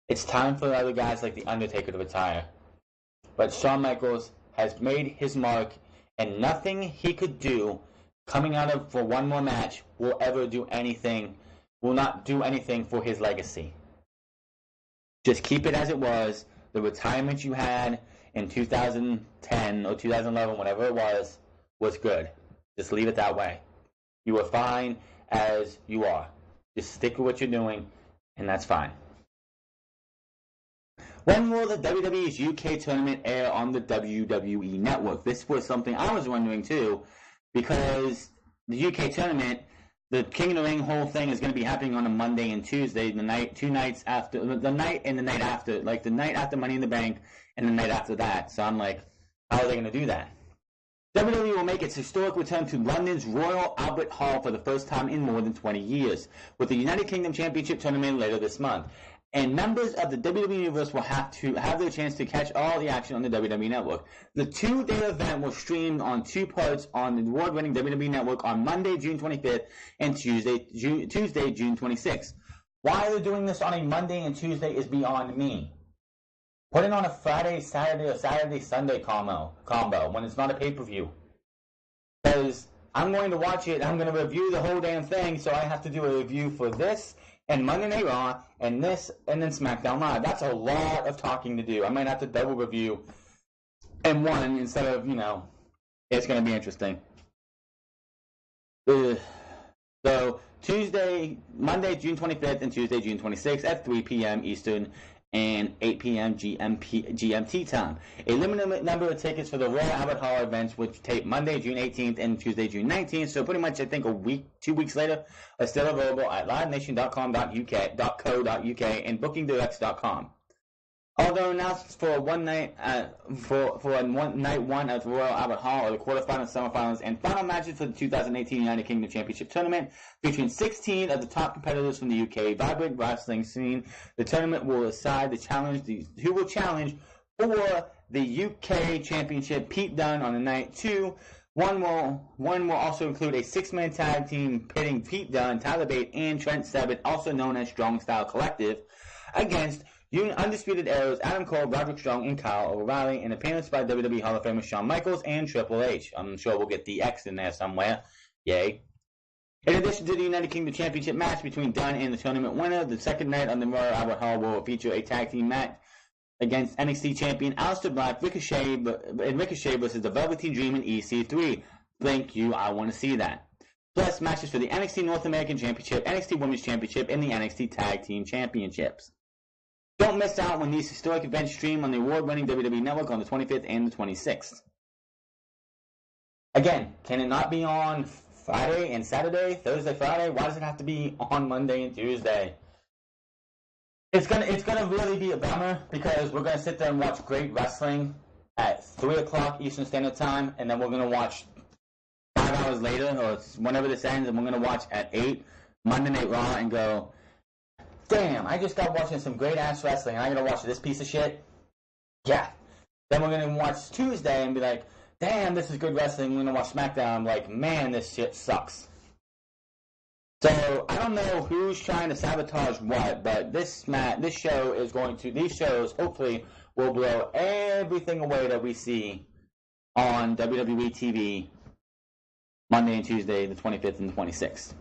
It's time for other guys like The Undertaker to retire. But Shawn Michaels has made his mark, and nothing he could do coming out of for one more match will not do anything for his legacy. Just keep it as it was. The retirement you had in 2010 or 2011, whatever it was good. Just leave it that way. You are fine as you are. Just stick with what you're doing, and that's fine. When will the WWE's UK tournament air on the WWE network? This was something I was wondering too, because the UK tournament, the King of the Ring whole thing is going to be happening on a Monday and Tuesday, the night, 2 nights after, the night and the night after, like the night after Money in the Bank and the night after that. So I'm like, how are they going to do that? WWE will make its historic return to London's Royal Albert Hall for the first time in more than 20 years, with the United Kingdom Championship Tournament later this month. And members of the WWE Universe will have their chance to catch all the action on the WWE Network. The 2-day event will stream on 2 parts on the award-winning WWE Network on Monday, June 25th, and Tuesday, June 26th. Why they're doing this on a Monday and Tuesday is beyond me. Put it on a Friday, Saturday, or Saturday, Sunday combo when it's not a pay-per-view. Because I'm going to watch it, I'm going to review the whole damn thing, so I have to do a review for this, and Monday Night Raw, and this, and then SmackDown Live. That's a lot of talking to do. I might have to double review in one instead of, it's going to be interesting. So, Monday, June 25th, and Tuesday, June 26th at 3 p.m. Eastern and 8 p.m. GMT time. A limited number of tickets for the Royal Albert Hall events, which tape Monday, June 18th and Tuesday, June 19th. So pretty much, I think 2 weeks later, are still available at livenation.com.co.uk and bookingdirects.com. Although announced for one night, night one at the Royal Albert Hall are the quarterfinals, semifinals, and final matches for the 2018 United Kingdom Championship Tournament, featuring 16 of the top competitors from the UK vibrant wrestling scene. The tournament will decide who will challenge for the UK Championship. Pete Dunne on the night 2. One will also include a 6-man tag team pitting Pete Dunne, Tyler Bate, and Trent Seven, also known as Strong Style Collective, against Undisputed Eras, Adam Cole, Roderick Strong, and Kyle O'Reilly, an appearance by WWE Hall of Famer Shawn Michaels and Triple H. I'm sure we'll get the X in there somewhere. Yay. In addition to the United Kingdom Championship match between Dunne and the tournament winner, the second night on the Royal Albert Hall will feature a tag team match against NXT champion Aleister Black, Ricochet versus the Velveteen Dream and EC3. Thank you, I want to see that. Plus matches for the NXT North American Championship, NXT Women's Championship, and the NXT Tag Team Championships. Don't miss out when these historic events stream on the award-winning WWE Network on the 25th and the 26th. Again, can it not be on Friday and Saturday, Thursday, Friday? Why does it have to be on Monday and Tuesday? It's gonna really be a bummer, because we're gonna sit there and watch great wrestling at 3 o'clock Eastern Standard Time, and then we're gonna watch 5 hours later, or whenever this ends, and we're gonna watch at 8 Monday Night Raw and go, damn, I just got watching some great-ass wrestling, and I'm going to watch this piece of shit? Yeah. Then we're going to watch Tuesday and be like, damn, this is good wrestling. We're going to watch SmackDown. I'm like, man, this shit sucks. So, I don't know who's trying to sabotage what, but these shows, hopefully, will blow everything away that we see on WWE TV Monday and Tuesday, the 25th and the 26th.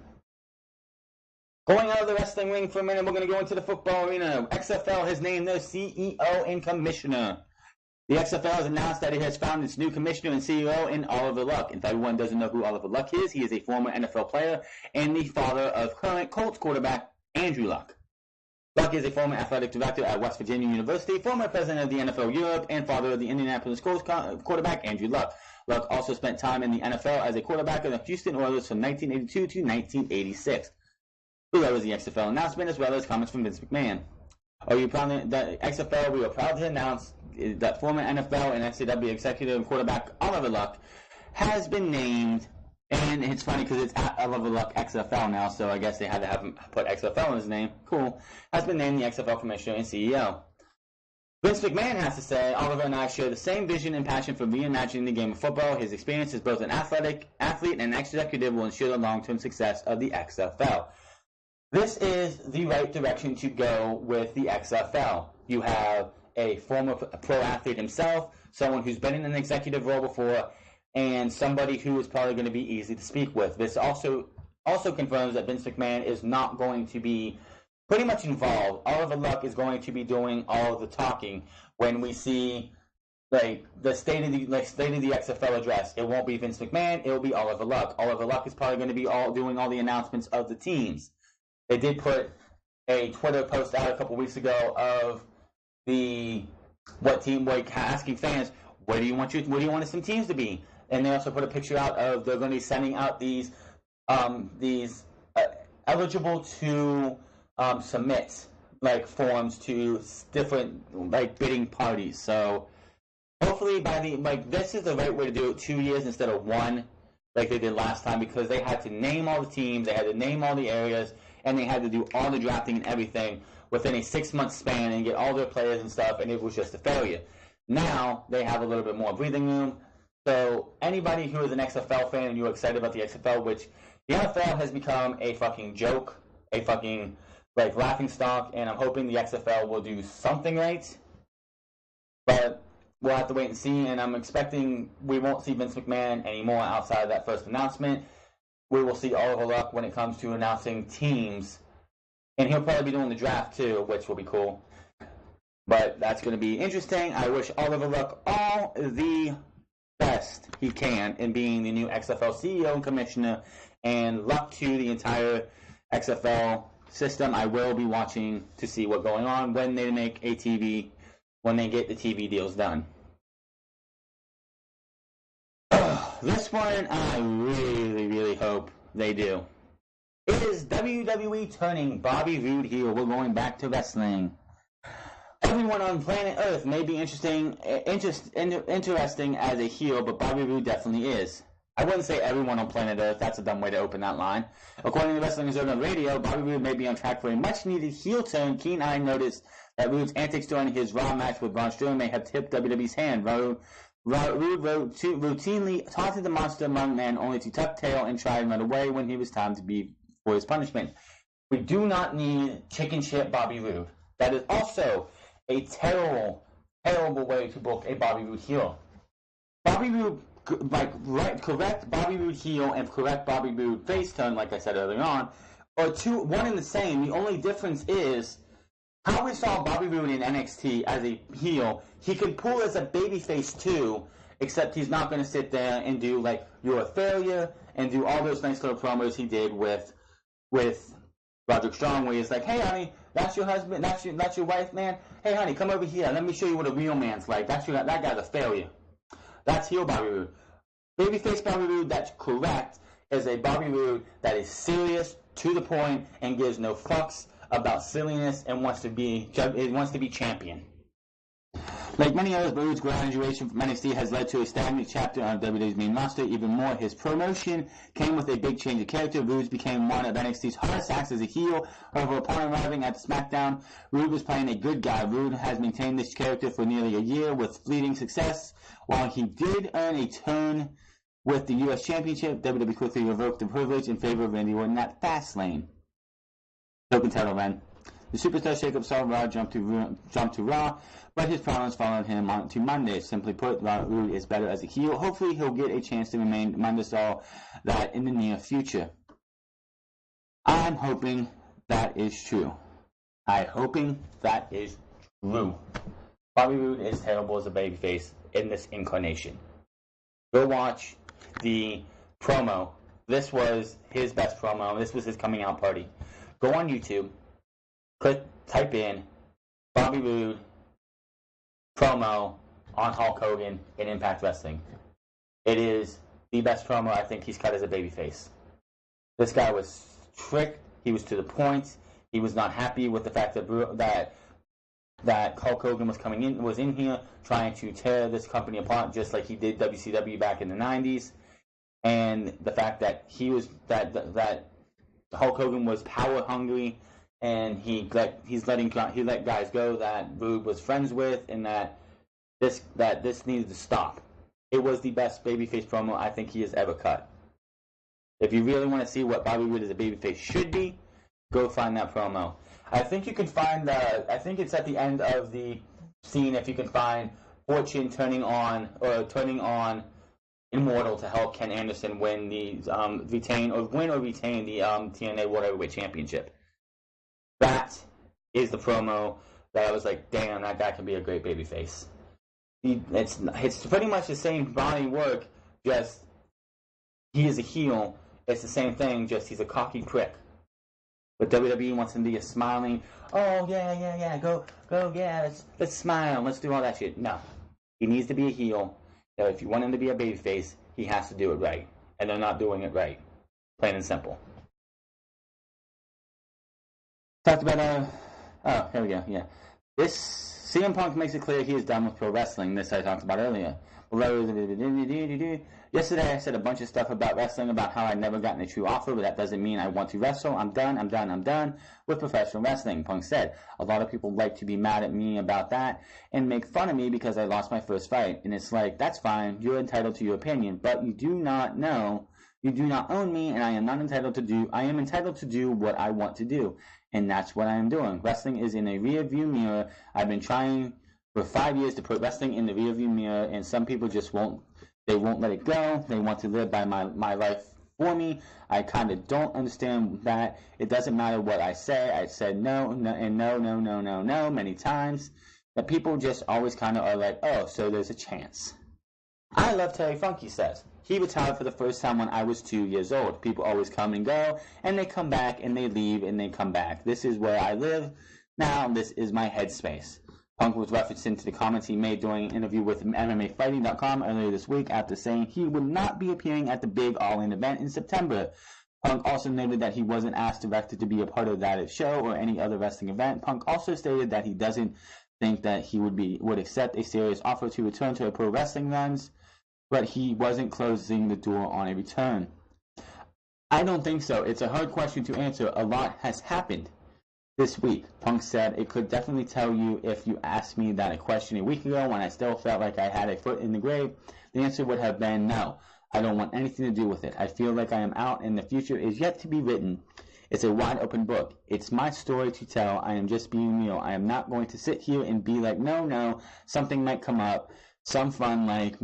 Going out of the wrestling ring for a minute, we're going to go into the football arena. XFL has named their CEO and commissioner. The XFL has announced that it has found its new commissioner and CEO in Oliver Luck. If everyone doesn't know who Oliver Luck is, he is a former NFL player and the father of current Colts quarterback Andrew Luck. Luck is a former athletic director at West Virginia University, former president of the NFL Europe, and father of the Indianapolis Colts quarterback Andrew Luck. Luck also spent time in the NFL as a quarterback of the Houston Oilers from 1982 to 1986. Below is the XFL announcement, as well as comments from Vince McMahon. We are proud to announce that former NFL and NCAA executive and quarterback Oliver Luck has been named, and it's funny because it's at Oliver Luck XFL now, so I guess they had to have him put XFL in his name. Cool. Has been named the XFL commissioner and CEO. Vince McMahon has to say, Oliver and I share the same vision and passion for reimagining the game of football. His experience as both an athlete and executive will ensure the long-term success of the XFL. This is the right direction to go with the XFL. You have a former pro athlete himself, someone who's been in an executive role before, and somebody who is probably going to be easy to speak with. This also confirms that Vince McMahon is not going to be pretty much involved. Oliver Luck is going to be doing all of the talking when we see like the state of the XFL address. It won't be Vince McMahon. It will be Oliver Luck. Oliver Luck is probably going to be doing all the announcements of the teams. They did put a Twitter post out a couple weeks ago of asking fans, what do you want some teams to be? And they also put a picture out of they're going to be sending out these eligible to submit like forms to different like bidding parties. So hopefully this is the right way to do it, 2 years instead of one like they did last time, because they had to name all the teams, they had to name all the areas, and they had to do all the drafting and everything within a 6-month span and get all their players and stuff, and it was just a failure. Now they have a little bit more breathing room. So anybody who is an XFL fan and you're excited about the XFL, which the NFL has become a fucking joke, a fucking like laughing stock, and I'm hoping the XFL will do something right. But we'll have to wait and see, and I'm expecting we won't see Vince McMahon anymore outside of that first announcement. We will see Oliver Luck when it comes to announcing teams, and he'll probably be doing the draft too, which will be cool. But that's going to be interesting. I wish Oliver Luck all the best he can in being the new XFL CEO and commissioner, and luck to the entire XFL system. I will be watching to see what's going on when they make when they get the TV deals done. This one, I really, really hope they do. Is WWE turning Bobby Roode heel? We're going back to wrestling. Everyone on planet Earth may be interesting as a heel, but Bobby Roode definitely is. I wouldn't say everyone on planet Earth. That's a dumb way to open that line. According to Wrestling Observer Radio, Bobby Roode may be on track for a much-needed heel turn. Keen Eye noticed that Roode's antics during his Raw match with Braun Strowman may have tipped WWE's hand. Roode routinely taunted the Monster Among Men, only to tuck tail and try and run away when he was time to be for his punishment. We do not need chicken shit Bobby Roode. That is also a terrible, terrible way to book a Bobby Roode heel. Bobby Roode, correct Bobby Roode heel and correct Bobby Roode face turn, like I said earlier on, are one and the same. The only difference is how we saw Bobby Roode in NXT as a heel. He can pull as a babyface too, except he's not going to sit there and do like "you're a failure" and do all those nice little promos he did with Roderick Strong, where he's like, "Hey, honey, that's your husband, that's your wife, man. Hey, honey, come over here. Let me show you what a real man's like. That guy's a failure." That's heel Bobby Roode. Babyface Bobby Roode, that's correct, is a Bobby Roode that is serious, to the point, and gives no fucks about silliness and wants to be champion. Like many others, Roode's graduation from NXT has led to a stagnant chapter on WWE's main roster. Even more, his promotion came with a big change of character. Roode became one of NXT's hardest acts as a heel. However, upon arriving at SmackDown, Roode was playing a good guy. Roode has maintained this character for nearly a year with fleeting success. While he did earn a turn with the U.S. Championship, WWE quickly revoked the privilege in favor of Randy Orton at Fastlane. Token title then. The superstar shakeup saw Raw jump to Raw, but his problems followed him on to Monday. Simply put, Roode is better as a heel. Hopefully, he'll get a chance to remain Monday all that in the near future. I'm hoping that is true. I'm hoping that is true. Bobby Roode is terrible as a babyface in this incarnation. Go watch the promo. This was his best promo. This was his coming out party. Go on YouTube. Type in Bobby Roode promo on Hulk Hogan in Impact Wrestling. It is the best promo I think he's cut as a babyface. This guy was tricked. He was to the point. He was not happy with the fact that Hulk Hogan was in here trying to tear this company apart, just like he did WCW back in the 90s. And the fact that that Hulk Hogan was power hungry, and he let guys go that Roode was friends with, and that this needed to stop. It was the best babyface promo I think he has ever cut. If you really want to see what Bobby Roode as a babyface should be, go find that promo. I think you can find I think it's at the end of the scene, if you can find Fortune turning on Immortal to help Ken Anderson win the retain the TNA World Heavyweight Championship. That is the promo that I was like, damn, that guy can be a great babyface. It's pretty much the same body work, just he is a heel. It's the same thing, just he's a cocky prick. But WWE wants him to be a smiling, oh yeah, go yeah, let's smile, let's do all that shit. No, he needs to be a heel. Now, if you want him to be a babyface, he has to do it right, and they're not doing it right, plain and simple. Talked about oh, here we go. Yeah, this CM Punk makes it clear he is done with pro wrestling. This I talked about earlier. Yesterday I said a bunch of stuff about wrestling, about how I'd never gotten a true offer, but that doesn't mean I want to wrestle. I'm done with professional wrestling, Punk said. A lot of people like to be mad at me about that and make fun of me because I lost my first fight. And it's like, that's fine, you're entitled to your opinion, but you do not own me, and I am entitled to do what I want to do. And that's what I am doing. Wrestling is in a rear-view mirror. I've been trying for 5 years to put wrestling in the rear-view mirror, and some people just won't let it go. They want to live by my life for me. I kind of don't understand that. It doesn't matter what I say. I said no, and no many times. But people just always kind of are like, oh, so there's a chance. I love Terry Funk, he says. He retired for the first time when I was 2 years old. People always come and go, and they come back, and they leave, and they come back. This is where I live. Now, this is my headspace. Punk was referencing to the comments he made during an interview with MMAfighting.com earlier this week after saying he would not be appearing at the big All-In event in September. Punk also noted that he wasn't asked directly to be a part of that show or any other wrestling event. Punk also stated that he doesn't think that he would accept a serious offer to return to a pro wrestling runs, but he wasn't closing the door on a return. I don't think so. It's a hard question to answer. A lot has happened this week. Punk said, it could definitely tell you if you asked me that a question a week ago when I still felt like I had a foot in the grave. The answer would have been no. I don't want anything to do with it. I feel like I am out and the future is yet to be written. It's a wide open book. It's my story to tell. I am just being real. I am not going to sit here and be like, no, something might come up. Some fun like,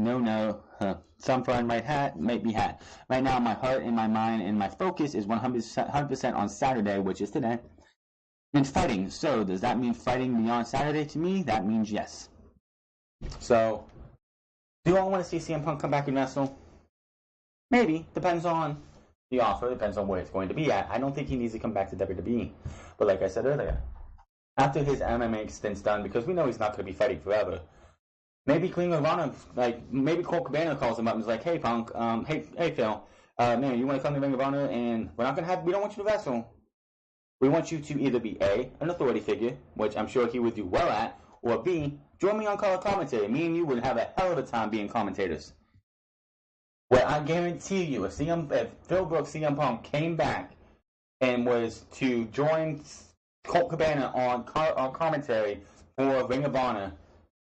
some fun might be had. Right now, my heart and my mind and my focus is 100% on Saturday, which is today, and fighting. So, does that mean fighting beyond Saturday to me? That means yes. So, do I want to see CM Punk come back and wrestle? Maybe. Depends on the offer. Depends on where it's going to be at. I don't think he needs to come back to WWE. But like I said earlier, after his MMA stint's done, because we know he's not going to be fighting forever, maybe King of Honor, maybe Colt Cabana calls him up and is like, hey Punk, hey Phil, man, you want to come to Ring of Honor, and we don't want you to wrestle. We want you to either be A, an authority figure, which I'm sure he would do well at, or B, join me on color commentary. Me and you would have a hell of a time being commentators. Well, I guarantee you, if Phil Brooks, CM Punk, came back and was to join Colt Cabana on commentary for Ring of Honor,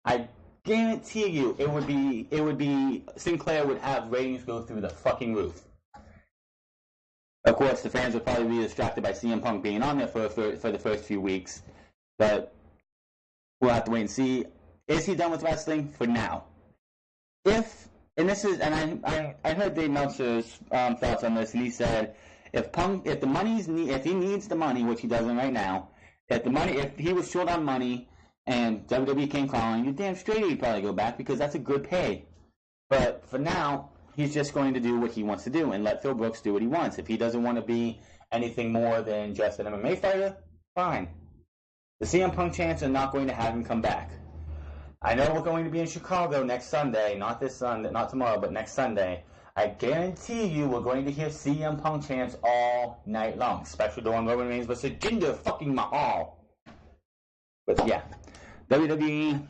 I guarantee you it would be Sinclair would have ratings go through the fucking roof. Of course, the fans would probably be distracted by CM Punk being on there for the first few weeks, but we'll have to wait and see. Is he done with wrestling for now? I heard Dave Meltzer's thoughts on this, and he said if he needs the money, which he doesn't right now, if he was short on money and WWE came calling, you damn straight he'd probably go back because that's a good pay. But for now, he's just going to do what he wants to do and let Phil Brooks do what he wants. If he doesn't want to be anything more than just an MMA fighter, fine. The CM Punk chants are not going to have him come back. I know we're going to be in Chicago next Sunday, not this Sunday, not tomorrow, but next Sunday. I guarantee you we're going to hear CM Punk chants all night long, especially during Roman Reigns versus Jinder fucking Mahal. But yeah, WWE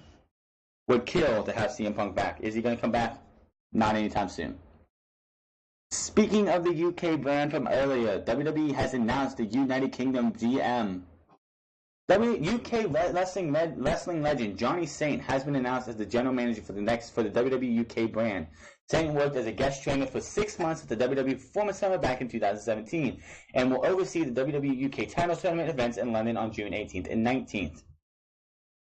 would kill to have CM Punk back. Is he going to come back? Not anytime soon. Speaking of the UK brand from earlier, WWE has announced the United Kingdom GM. UK wrestling legend Johnny Saint has been announced as the general manager for the WWE UK brand. Saint worked as a guest trainer for 6 months at the WWE Performance Center back in 2017 and will oversee the WWE UK title tournament events in London on June 18th and 19th.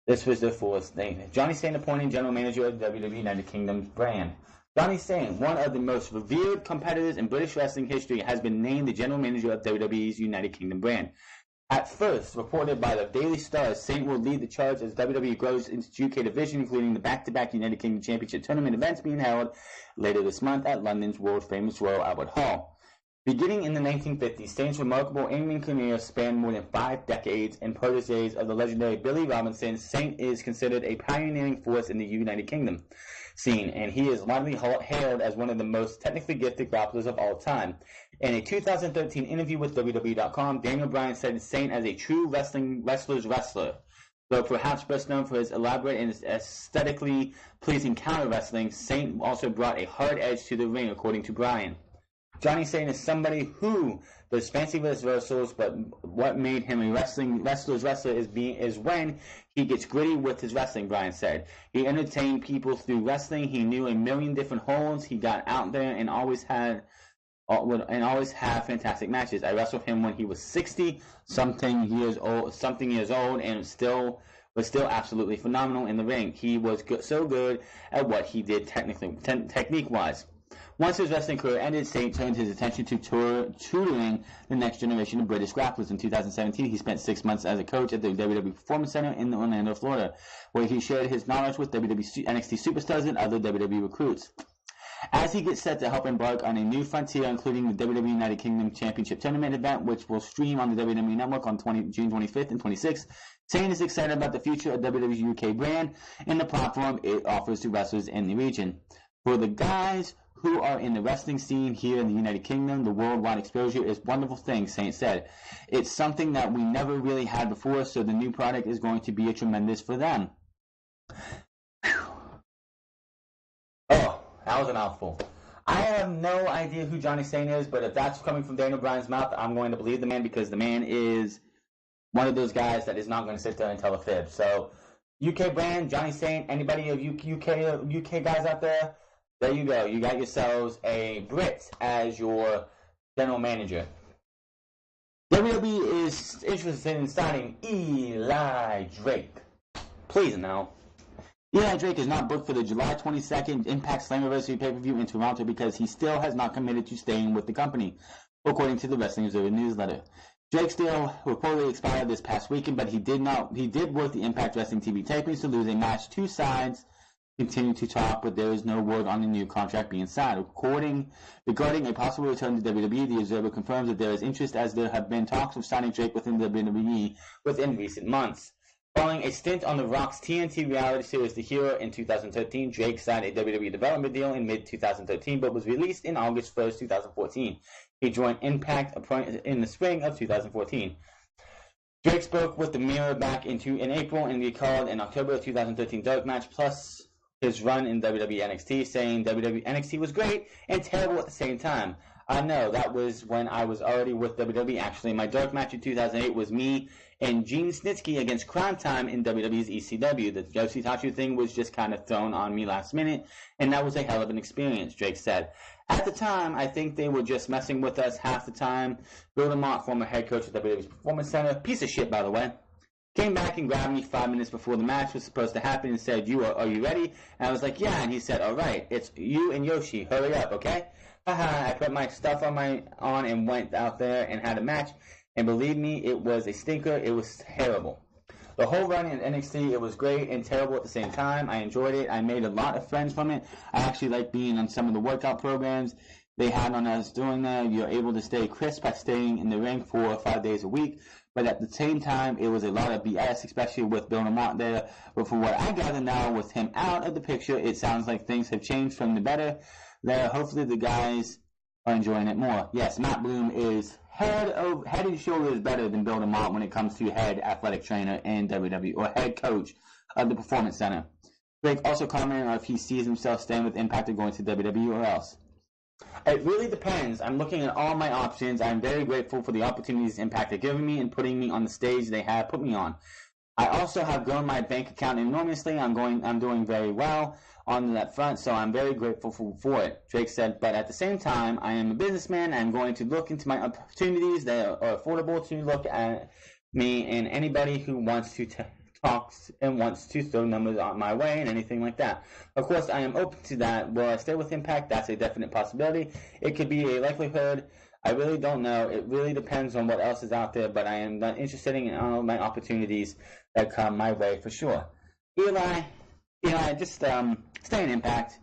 This was their fourth thing. Johnny Saint appointed general manager of the WWE United Kingdom brand. Johnny Saint, one of the most revered competitors in British wrestling history, has been named the general manager of WWE's United Kingdom brand. At first, reported by the Daily Star, Saint will lead the charge as WWE grows into its UK division, including the back-to-back United Kingdom Championship Tournament events being held later this month at London's world-famous Royal Albert Hall. Beginning in the 1950s, Saint's remarkable in-ring career spanned more than 5 decades, and protégés of the legendary Billy Robinson, Saint is considered a pioneering force in the United Kingdom scene, and he is widely hailed as one of the most technically gifted grapplers of all time. In a 2013 interview with WWE.com, Daniel Bryan said Saint as a true wrestler's wrestler. Though perhaps best known for his elaborate and aesthetically pleasing counter wrestling, Saint also brought a hard edge to the ring, according to Bryan. Johnny Saint is somebody who does fancy reversals, but what made him a wrestler's wrestler is when he gets gritty with his wrestling, Bryan said. He entertained people through wrestling. He knew a million different holds. He got out there and always had fantastic matches. I wrestled him when he was 60-something years old, and was still absolutely phenomenal in the ring. He was so good at what he did technique-wise. Once his wrestling career ended, Saint turned his attention to tutoring the next generation of British grapplers. In 2017, he spent 6 months as a coach at the WWE Performance Center in Orlando, Florida, where he shared his knowledge with WWE NXT superstars and other WWE recruits. As he gets set to help embark on a new frontier, including the WWE United Kingdom Championship Tournament event, which will stream on the WWE Network on June 25th and 26th, Saint is excited about the future of WWE's UK brand and the platform it offers to wrestlers in the region. For the guys who are in the wrestling scene here in the United Kingdom, the worldwide exposure is a wonderful thing, Saint said. It's something that we never really had before, so the new product is going to be a tremendous for them. Oh, that was a mouthful. I have no idea who Johnny Saint is, but if that's coming from Daniel Bryan's mouth, I'm going to believe the man, because the man is one of those guys that is not going to sit there and tell a fib. So, UK brand, Johnny Saint, anybody of UK guys out there, there you go. You got yourselves a Brit as your general manager. WWE is interested in signing Eli Drake. Please now. Eli Drake is not booked for the July 22nd Impact Slammiversary pay-per-view in Toronto because he still has not committed to staying with the company, according to the Wrestling Observer newsletter. Drake's deal reportedly expired this past weekend, but he did work the Impact Wrestling TV tapings to lose a match. Two sides continue to talk, but there is no word on the new contract being signed. Regarding a possible return to WWE, the Observer confirms that there is interest, as there have been talks of signing Drake within WWE within recent months. Following a stint on The Rock's TNT reality series The Hero in 2013, Drake signed a WWE development deal in mid-2013, but was released in August 1st, 2014. He joined Impact in the spring of 2014. Drake spoke with the Mirror back in April and recalled an October 2013 dark match, plus his run in WWE NXT, saying WWE NXT was great and terrible at the same time. I know, that was when I was already with WWE. Actually, my dark match in 2008 was me and Gene Snitsky against Crime Time in WWE's ECW. The Yoshitachi thing was just kind of thrown on me last minute, and that was a hell of an experience, Drake said. At the time, I think they were just messing with us half the time. Bill DeMott, former head coach of WWE's Performance Center, piece of shit, by the way, came back and grabbed me 5 minutes before the match was supposed to happen and said, are you ready? And I was like, yeah. And he said, all right, it's you and Yoshi. Hurry up, okay? I put my stuff on and went out there and had a match. And believe me, it was a stinker. It was terrible. The whole run in NXT, it was great and terrible at the same time. I enjoyed it. I made a lot of friends from it. I actually like being on some of the workout programs they had on us doing that. You're able to stay crisp by staying in the ring 4 or 5 days a week. But at the same time, it was a lot of BS, especially with Bill DeMott there. But from what I gather now, with him out of the picture, it sounds like things have changed from the better there. Hopefully the guys are enjoying it more. Yes, Matt Bloom is head and shoulders better than Bill DeMott when it comes to head athletic trainer in WWE, or head coach of the Performance Center. Drake also commented on if he sees himself staying with Impact or going to WWE or else. It really depends. I'm looking at all my options. I'm very grateful for the opportunities Impact have given me and putting me on the stage they have put me on. I also have grown my bank account enormously. I'm doing very well on that front, so I'm very grateful for it, Drake said. But at the same time, I am a businessman. I'm going to look into my opportunities that are affordable to look at me, and anybody who wants to talk and wants to throw numbers on my way and anything like that. Of course, I am open to that. Will I stay with Impact? That's a definite possibility. It could be a likelihood. I really don't know. It really depends on what else is out there, but I am not interested in all my opportunities that come my way for sure. Eli, just stay in Impact.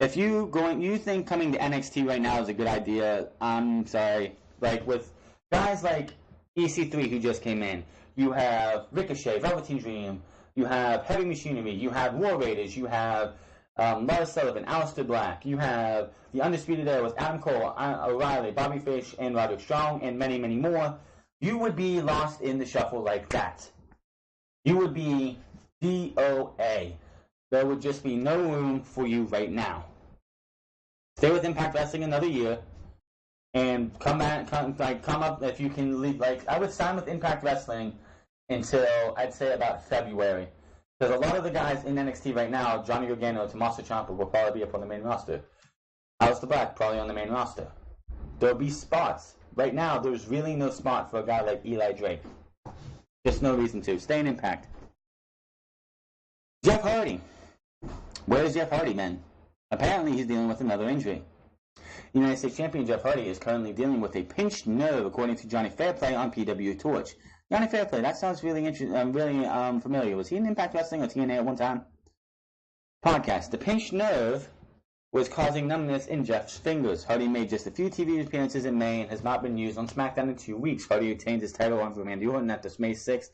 If you think coming to NXT right now is a good idea, I'm sorry. Like with guys like EC3 who just came in, you have Ricochet, Velveteen Dream, you have Heavy Machinery, you have War Raiders, you have Lars Sullivan, Aleister Black, you have the Undisputed Era with Adam Cole, O'Reilly, Bobby Fish, and Roderick Strong, and many, many more. You would be lost in the shuffle like that. You would be DOA. There would just be no room for you right now. Stay with Impact Wrestling another year, and come up if you can leave. Like I would sign with Impact Wrestling until I'd say about February, because a lot of the guys in NXT right now, Johnny Gargano, Tommaso Ciampa, will probably be up on the main roster. Aleister Black probably on the main roster. There'll be spots. Right now, there's really no spot for a guy like Eli Drake. Just no reason to. Stay in Impact. Jeff Hardy. Where's Jeff Hardy, man? Apparently, he's dealing with another injury. United States Champion Jeff Hardy is currently dealing with a pinched nerve, according to Johnny Fairplay on PW Torch. Johnny Fairplay, that sounds really interesting. Really familiar. Was he in Impact Wrestling or TNA at one time? Podcast. The pinched nerve was causing numbness in Jeff's fingers. Hardy made just a few TV appearances in May and has not been used on SmackDown in 2 weeks. Hardy retained his title on Randy Orton at this May 6th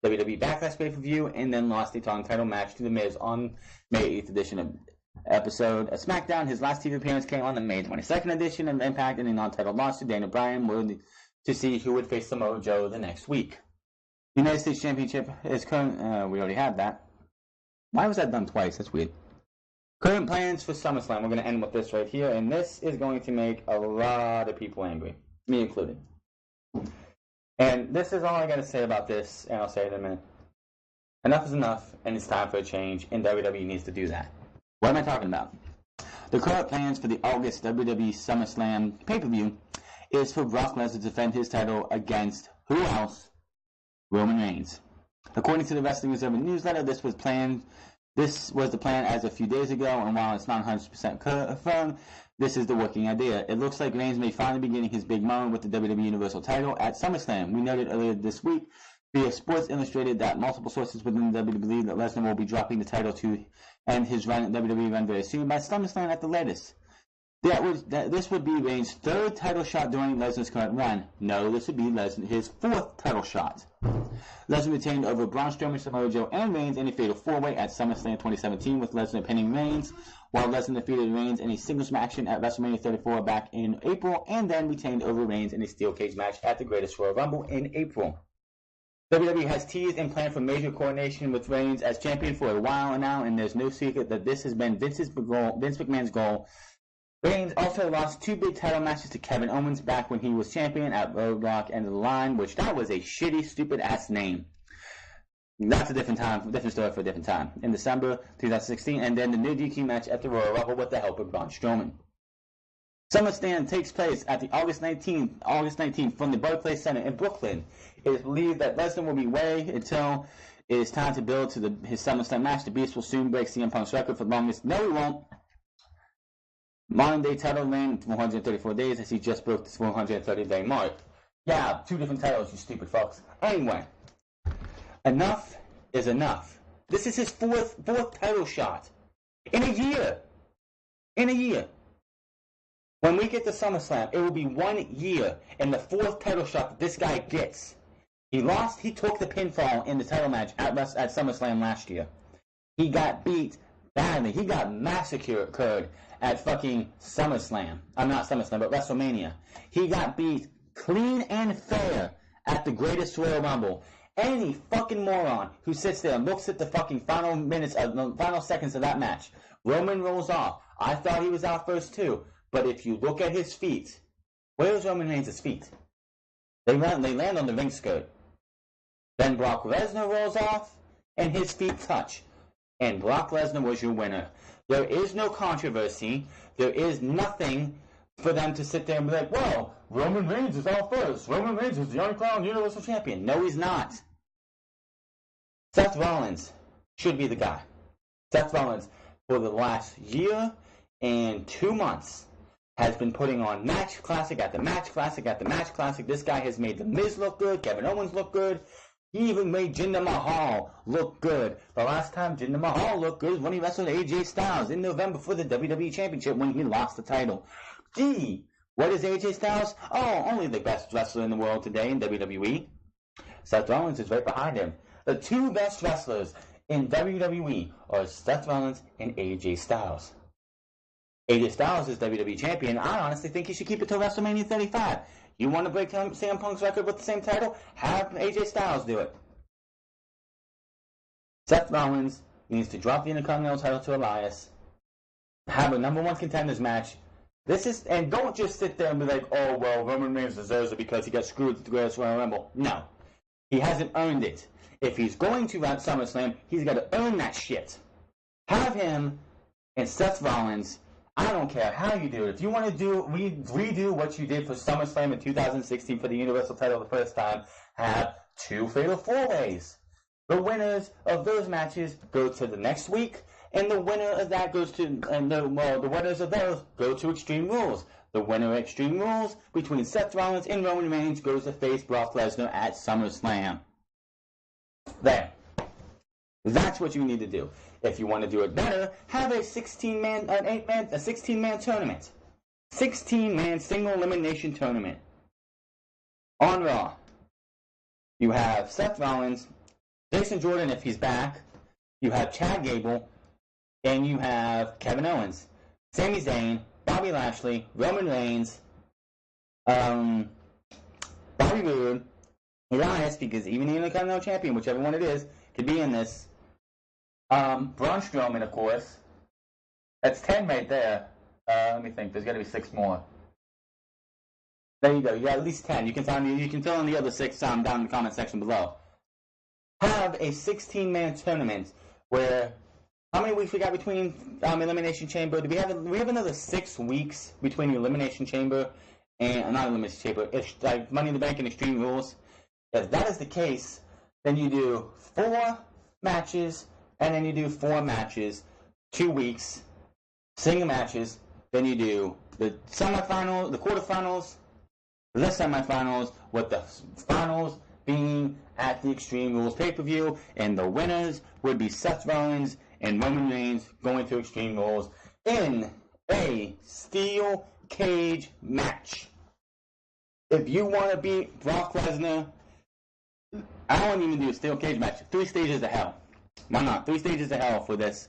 WWE Backlash pay-per-view, and then lost the title match to The Miz on May 8th edition of episode of SmackDown. His last TV appearance came on the May 22nd edition of Impact in a non-title loss to Daniel Bryan, to see who would face Samoa Joe the next week. United States Championship is current. We already had that. Why was that done twice? That's weird. Current plans for SummerSlam. We're going to end with this right here, and this is going to make a lot of people angry, me included. And this is all I got to say about this, and I'll say it in a minute. Enough is enough, and it's time for a change, and WWE needs to do that. What am I talking about? The current plans for the August WWE SummerSlam pay-per-view is for Brock Lesnar to defend his title against who else? Roman Reigns. According to the Wrestling Observer newsletter, this was the plan as a few days ago, and while it's not 100% confirmed, this is the working idea. It looks like Reigns may finally be getting his big moment with the WWE Universal title at SummerSlam. We noted earlier this week via Sports Illustrated that multiple sources within the WWE believe that Lesnar will be dropping the title to end his run at WWE run very soon by SummerSlam at the latest. This would be Reigns' third title shot during Lesnar's current run. No, this would be his fourth title shot. Lesnar retained over Braun Strowman, Samoa Joe, and Reigns in a fatal four-way at SummerSlam 2017 with Lesnar pinning Reigns, while Lesnar defeated Reigns in a singles match at WrestleMania 34 back in April, and then retained over Reigns in a steel cage match at the Greatest Royal Rumble in April. WWE has teased and planned for major coordination with Reigns as champion for a while now, and there's no secret that this has been Vince McMahon's goal. Reigns also lost two big title matches to Kevin Owens back when he was champion at Roadblock End of the Line, which that was a shitty, stupid-ass name. That's a different story for a different time. In December 2016, and then the new DQ match at the Royal Rumble with the help of Braun Strowman. SummerSlam takes place at the August 19th from the Barclays Center in Brooklyn. It is believed that Lesnar will be away until it is time to build to his SummerSlam match. The Beast will soon break CM Punk's record for the longest. No, he won't. Modern day title reign 434 days as he just broke the 430-day mark. Yeah, two different titles, you stupid fucks. Anyway, enough is enough. This is his fourth title shot in a year. In a year. When we get to SummerSlam, it will be 1 year and the fourth title shot that this guy gets. He took the pinfall in the title match at SummerSlam last year. He got beat badly. He got massacred at fucking SummerSlam. Not SummerSlam, but WrestleMania. He got beat clean and fair at the Greatest Royal Rumble. Any fucking moron who sits there and looks at the fucking final seconds of that match. Roman rolls off. I thought he was out first too. But if you look at his feet, where's Roman Reigns' feet? They land on the ring skirt. Then Brock Lesnar rolls off, and his feet touch. And Brock Lesnar was your winner. There is no controversy. There is nothing for them to sit there and be like, well, Roman Reigns is out first. Roman Reigns is the uncrowned Universal Champion. No, he's not. Seth Rollins should be the guy. Seth Rollins, for the last year and 2 months, has been putting on match classic after match classic after match classic. This guy has made The Miz look good, Kevin Owens look good. He even made Jinder Mahal look good. The last time Jinder Mahal looked good was when he wrestled AJ Styles in November for the WWE Championship when he lost the title. Gee, what is AJ Styles? Oh, only the best wrestler in the world today in WWE. Seth Rollins is right behind him. The two best wrestlers in WWE are Seth Rollins and AJ Styles. AJ Styles is WWE Champion. I honestly think he should keep it till WrestleMania 35. You want to break CM Punk's record with the same title? Have AJ Styles do it. Seth Rollins needs to drop the Intercontinental title to Elias. Have a number one contenders match. And don't just sit there and be like, oh, well, Roman Reigns deserves it because he got screwed at the Greatest Royal Rumble. No. He hasn't earned it. If he's going to run SummerSlam, he's got to earn that shit. Have him and Seth Rollins. I don't care how you do it. If you want to redo what you did for SummerSlam in 2016 for the Universal title the first time, have two Fatal 4-Ways. The winners of those matches go to the next week, and the winner of that goes to, the winners of those go to Extreme Rules. The winner of Extreme Rules between Seth Rollins and Roman Reigns goes to face Brock Lesnar at SummerSlam. There. That's what you need to do. If you want to do it better, have a 16-man tournament. 16-man single elimination tournament. On Raw, you have Seth Rollins, Jason Jordan if he's back, you have Chad Gable, and you have Kevin Owens, Sami Zayn, Bobby Lashley, Roman Reigns, Bobby Roode, Elias, because even the Intercontinental Champion, whichever one it is, could be in this. Braun Strowman, of course. That's 10 right there. Let me think. There's got to be 6 more. There you go. You got at least 10. You can fill in the other 6 down in the comment section below. Have a 16-man tournament where how many weeks we got between Elimination Chamber? Do we have another 6 weeks between the Elimination Chamber and not Elimination Chamber? It's like Money in the Bank and Extreme Rules. If that is the case, then you do 4 matches. And then you do 4 matches, 2 weeks, single matches. Then you do the semifinals, the quarterfinals, the semifinals, with the finals being at the Extreme Rules pay-per-view. And the winners would be Seth Rollins and Roman Reigns going to Extreme Rules in a steel cage match. If you want to beat Brock Lesnar, I won't even do a steel cage match. 3 stages of hell. Why not? 3 stages of hell for this.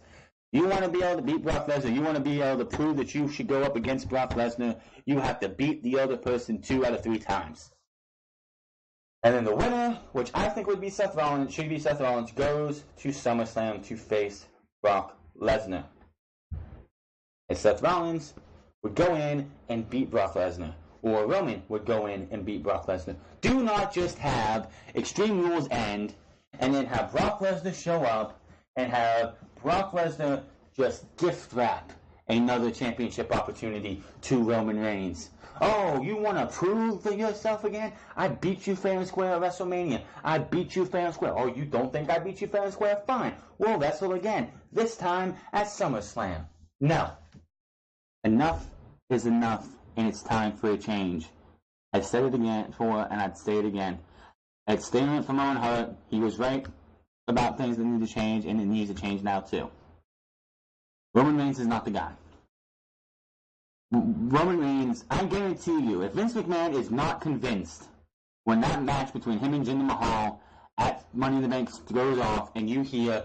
You want to be able to beat Brock Lesnar. You want to be able to prove that you should go up against Brock Lesnar. You have to beat the other person 2 out of 3 times. And then the winner, which I think would be Seth Rollins, goes to SummerSlam to face Brock Lesnar. And Seth Rollins would go in and beat Brock Lesnar. Or Roman would go in and beat Brock Lesnar. Do not just have Extreme Rules end and then have Brock Lesnar show up and have Brock Lesnar just gift wrap another championship opportunity to Roman Reigns. Oh, you want to prove yourself again? I beat you fair and square at WrestleMania. I beat you fair and square. Oh, you don't think I beat you fair and square? Fine. We'll wrestle again. This time at SummerSlam. No. Enough is enough, and it's time for a change. I've said it again before, and I'd say it again. It's statement from Owen Hart. He was right about things that need to change, and it needs to change now too. Roman Reigns is not the guy. Roman Reigns, I guarantee you, if Vince McMahon is not convinced when that match between him and Jinder Mahal at Money in the Bank goes off, and you hear,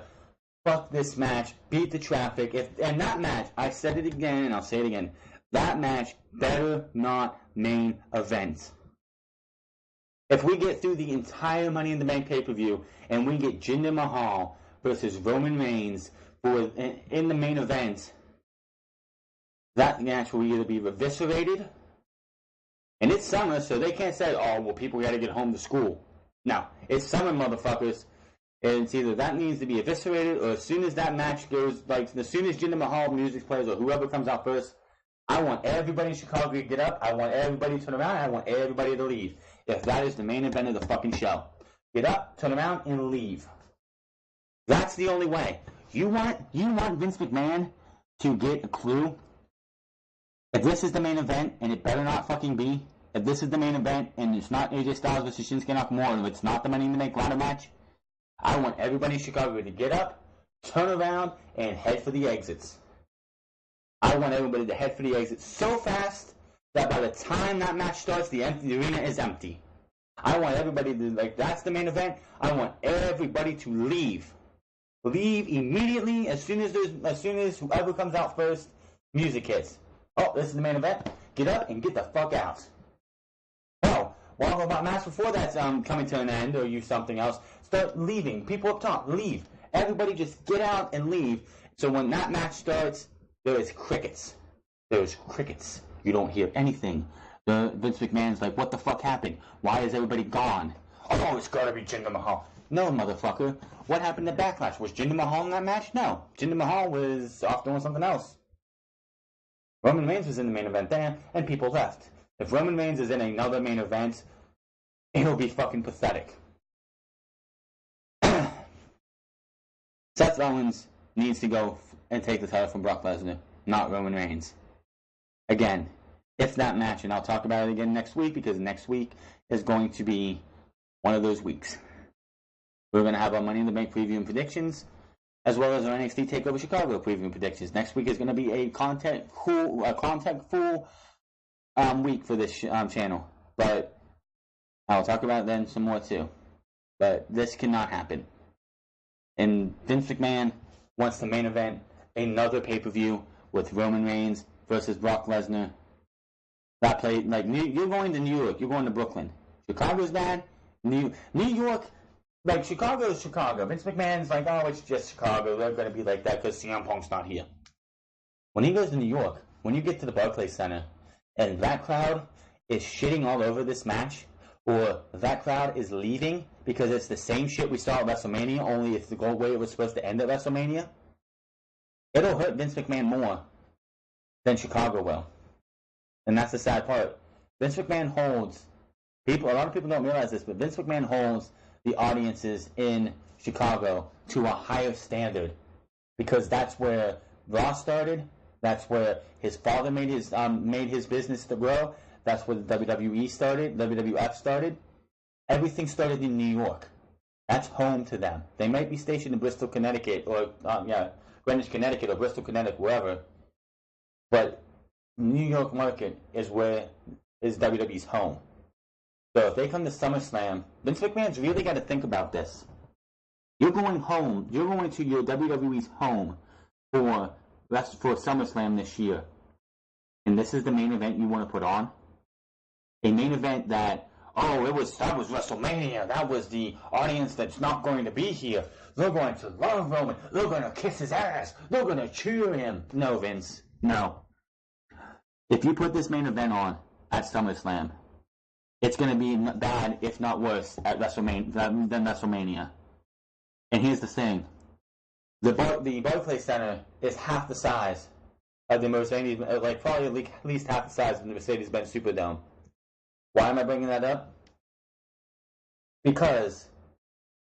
fuck this match, beat the traffic, and that match, I said it again, and I'll say it again, that match better not main event. If we get through the entire Money in the Bank pay-per-view and we get Jinder Mahal versus Roman Reigns in the main event, that match will either be eviscerated, and it's summer, so they can't say, oh, well, people got to get home to school. No, it's summer, motherfuckers, and it's either that needs to be eviscerated, or as soon as that match goes, like, as soon as Jinder Mahal music plays, or whoever comes out first, I want everybody in Chicago to get up, I want everybody to turn around, I want everybody to leave. If that is the main event of the fucking show. Get up, turn around, and leave. That's the only way. You want Vince McMahon to get a clue If this is the main event, and it better not fucking be, if this is the main event, and it's not AJ Styles versus Shinsuke Nakamura, if it's not the Money in the Bank ladder match, I want everybody in Chicago to get up, turn around, and head for the exits. I want everybody to head for the exits so fast that by the time that match starts, the arena is empty. I want everybody to, like, that's the main event. I want everybody to leave. Leave immediately as soon as whoever comes out first, music hits. Oh, this is the main event. Get up and get the fuck out. Oh, while about match before that's coming to an end or use something else, start leaving. People up top, leave. Everybody just get out and leave. So when that match starts, there is crickets. There's crickets. You don't hear anything. Vince McMahon's like, what the fuck happened? Why is everybody gone? Oh, it's gotta be Jinder Mahal. No, motherfucker. What happened to Backlash? Was Jinder Mahal in that match? No. Jinder Mahal was off doing something else. Roman Reigns was in the main event then, and people left. If Roman Reigns is in another main event, it'll be fucking pathetic. Seth Rollins needs to go and take the title from Brock Lesnar, not Roman Reigns. Again, if that match, and I'll talk about it again next week, because next week is going to be one of those weeks. We're going to have our Money in the Bank preview and predictions, as well as our NXT TakeOver Chicago preview and predictions. Next week is going to be a content-full week for this channel. But I'll talk about it then some more too. But this cannot happen. And Vince McMahon wants the main event, another pay-per-view with Roman Reigns versus Brock Lesnar. That played like you're going to New York, you're going to Brooklyn. Chicago's bad. New York. Like, Chicago is Chicago. Vince McMahon's like, oh, it's just Chicago. They're going to be like that because CM Punk's not here. When he goes to New York, when you get to the Barclays Center, and that crowd is shitting all over this match, or that crowd is leaving because it's the same shit we saw at WrestleMania, only it's the way it was supposed to end at WrestleMania, it'll hurt Vince McMahon more than Chicago will. And that's the sad part. Vince McMahon holds, a lot of people don't realize this, but Vince McMahon holds the audiences in Chicago to a higher standard, because that's where Raw started. That's where his father made his business to grow. That's where the WWE started. WWF started. Everything started in New York. That's home to them. They might be stationed in Bristol, Connecticut, or Greenwich, Connecticut, or Bristol, Connecticut, wherever. But New York market is WWE's home. So if they come to SummerSlam, Vince McMahon's really got to think about this. You're going home. You're going to your WWE's home for SummerSlam this year. And this is the main event you want to put on? A main event that was WrestleMania. That was the audience that's not going to be here. They're going to love Roman. They're going to kiss his ass. They're going to cheer him. No, Vince. No. If you put this main event on at SummerSlam, it's going to be bad, if not worse, at than WrestleMania. And here's the thing. The Barclays Center is half the size of the Mercedes, like probably at least half the size of the Mercedes-Benz Superdome. Why am I bringing that up? Because,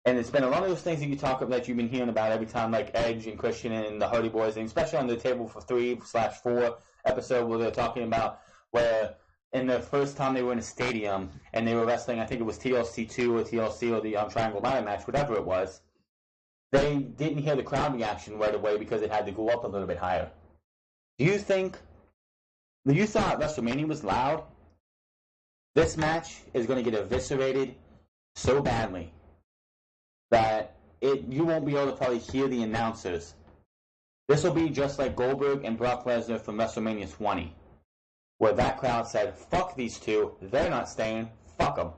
and it's been a lot of those things that you talk about that you've been hearing about every time, like Edge and Christian and the Hardy Boys, and especially on the Table for 3/4 episode where they're talking about where in the first time they were in a stadium and they were wrestling, I think it was TLC 2 or TLC or the Triangle Ladder match, whatever it was, they didn't hear the crowd reaction right away because it had to go up a little bit higher. Do you thought WrestleMania was loud? This match is going to get eviscerated so badly that you won't be able to probably hear the announcers. This will be just like Goldberg and Brock Lesnar from WrestleMania 20. Where that crowd said, fuck these two, they're not staying, fuck them.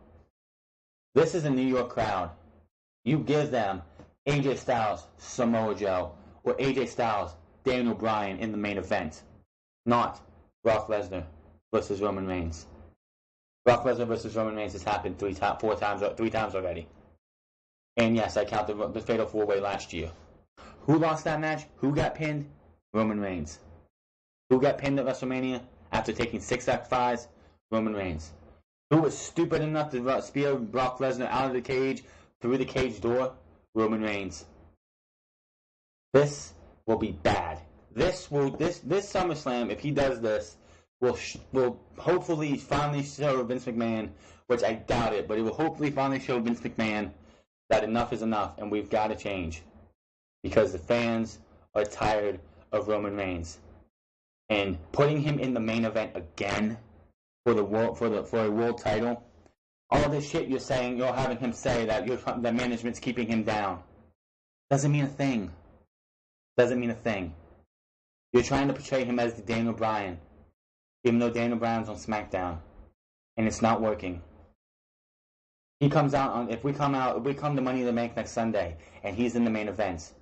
This is a New York crowd. You give them AJ Styles, Samoa Joe, or AJ Styles, Daniel Bryan in the main event. Not Brock Lesnar versus Roman Reigns. Brock Lesnar versus Roman Reigns has happened three times already. And yes, I count the Fatal 4-Way last year. Who lost that match? Who got pinned? Roman Reigns. Who got pinned at WrestleMania? After taking 6 F5s, Roman Reigns. Who was stupid enough to spear Brock Lesnar out of the cage, through the cage door? Roman Reigns. This will be bad. This SummerSlam, if he does this, will hopefully finally show Vince McMahon, which I doubt it, but it will hopefully finally show Vince McMahon that enough is enough and we've got to change, because the fans are tired of Roman Reigns, and putting him in the main event again for a world title. All this shit you're saying, you're having him say that the management's keeping him down, doesn't mean a thing. Doesn't mean a thing. You're trying to portray him as the Daniel Bryan, even though Daniel Bryan's on SmackDown, and it's not working. He comes out on if we come to Money in the Bank next Sunday, and he's in the main event.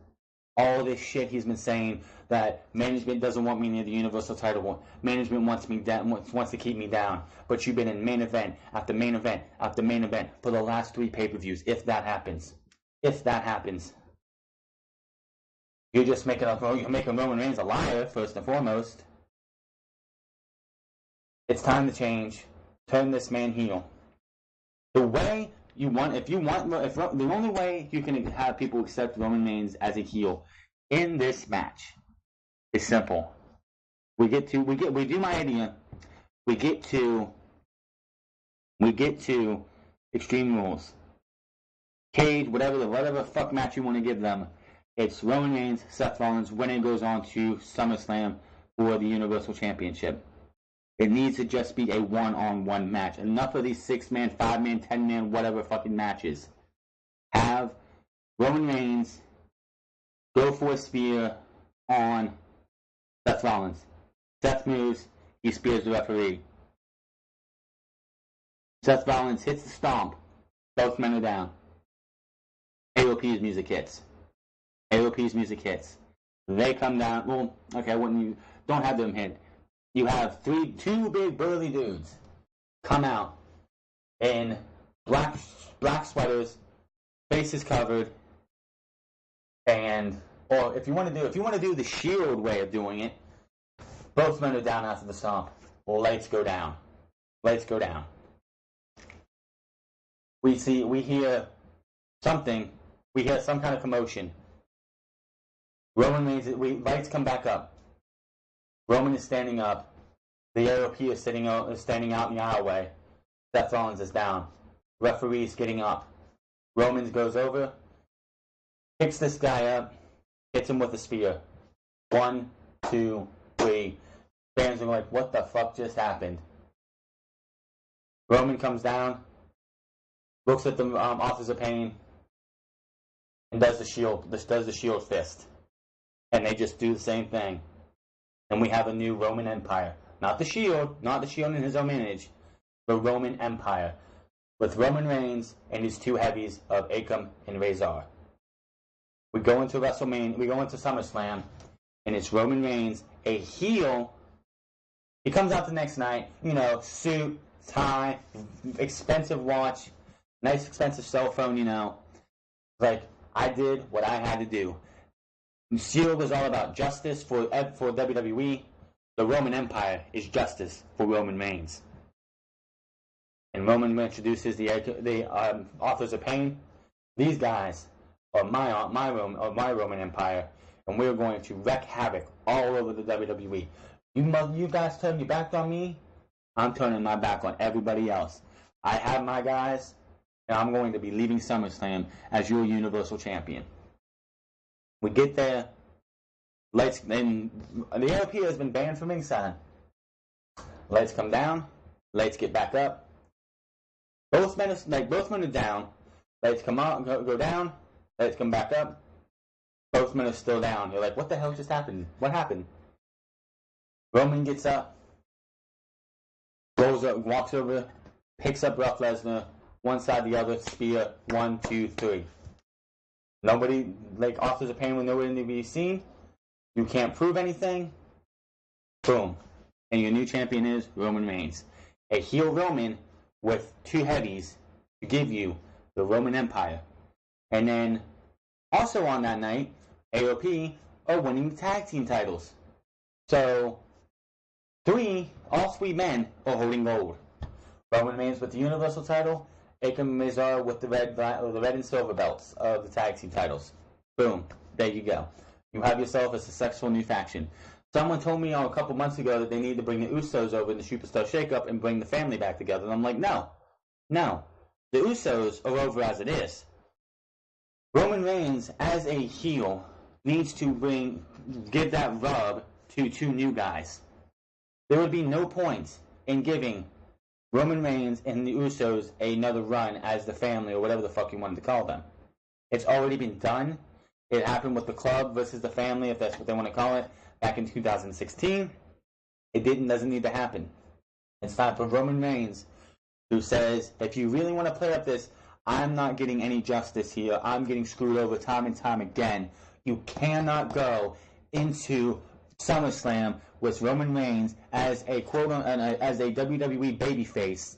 All this shit he's been saying that management doesn't want me near the Universal title. Management wants me down, wants to keep me down. But you've been in main event after main event after main event for the last 3 pay-per-views. If that happens, you're just making Roman Reigns a liar first and foremost. It's time to change. Turn this man heel. The way you want, the only way you can have people accept Roman Reigns as a heel in this match is simple. We do my idea. We get to Extreme Rules, cage, whatever fuck match you want to give them. It's Roman Reigns, Seth Rollins, when it goes on to SummerSlam for the Universal Championship. It needs to just be a one-on-one match. Enough of these 6-man, 5-man, 10-man, whatever fucking matches. Have Roman Reigns go for a spear on Seth Rollins. Seth moves, he spears the referee. Seth Rollins hits the stomp. Both men are down. AOP's music hits. They come down. Well, okay, don't have them hit. You have two big burly dudes come out in black sweaters, faces covered, or if you want to do the Shield way of doing it, both men are down after the stomp. Lights go down. We hear something. We hear some kind of commotion. Roman Reigns. Lights come back up. Roman is standing up. The AOP is standing out in the aisleway. Seth Rollins is down. Referee's getting up. Roman goes over, picks this guy up, hits him with a spear. 1, 2, 3. Fans are like, what the fuck just happened? Roman comes down, looks at the Authors of Pain, and does the shield fist. And they just do the same thing. And we have a new Roman Empire. Not the Shield in his own image, the Roman Empire. With Roman Reigns and his 2 heavies of Akam and Razor. We go into SummerSlam, and it's Roman Reigns, a heel. He comes out the next night, suit, tie, expensive watch, nice expensive cell phone, Like, I did what I had to do. Shield was all about justice for WWE. The Roman Empire is justice for Roman Reigns. And Roman introduces the Authors of Pain. These guys are my Roman Empire, and we're going to wreak havoc all over the WWE. You guys turn your back on me, I'm turning my back on everybody else. I have my guys, and I'm going to be leaving SummerSlam as your Universal Champion. We get there. Lights, and the AOP has been banned from ringside. Lights come down. Lights get back up. Both men are down. Lights come out, go down. Lights come back up. Both men are still down. You're like, what the hell just happened? What happened? Roman gets up, rolls up, walks over, picks up Brock Lesnar, one side, the other, spear, 1, 2, 3. Nobody, Authors of Pain, will nowhere to be seen. You can't prove anything. Boom. And your new champion is Roman Reigns. A heel Roman with 2 heavies to give you the Roman Empire. And then, also on that night, AOP are winning the tag team titles. So, all three men are holding gold. Roman Reigns with the Universal title, Akam and Razor with the red and silver belts of the tag team titles. Boom. There you go. You have yourself a successful new faction. Someone told me a couple months ago that they need to bring the Usos over in the Superstar Shakeup and bring the family back together. And I'm like, no. The Usos are over as it is. Roman Reigns, as a heel, needs to give that rub to two new guys. There would be no point in giving Roman Reigns and the Usos another run as the family, or whatever the fuck you wanted to call them. It's already been done. It happened with the club versus the family, if that's what they want to call it, back in 2016. It doesn't need to happen. It's time for Roman Reigns, who says, if you really want to play up this, I'm not getting any justice here. I'm getting screwed over time and time again. You cannot go into SummerSlam with Roman Reigns as a WWE babyface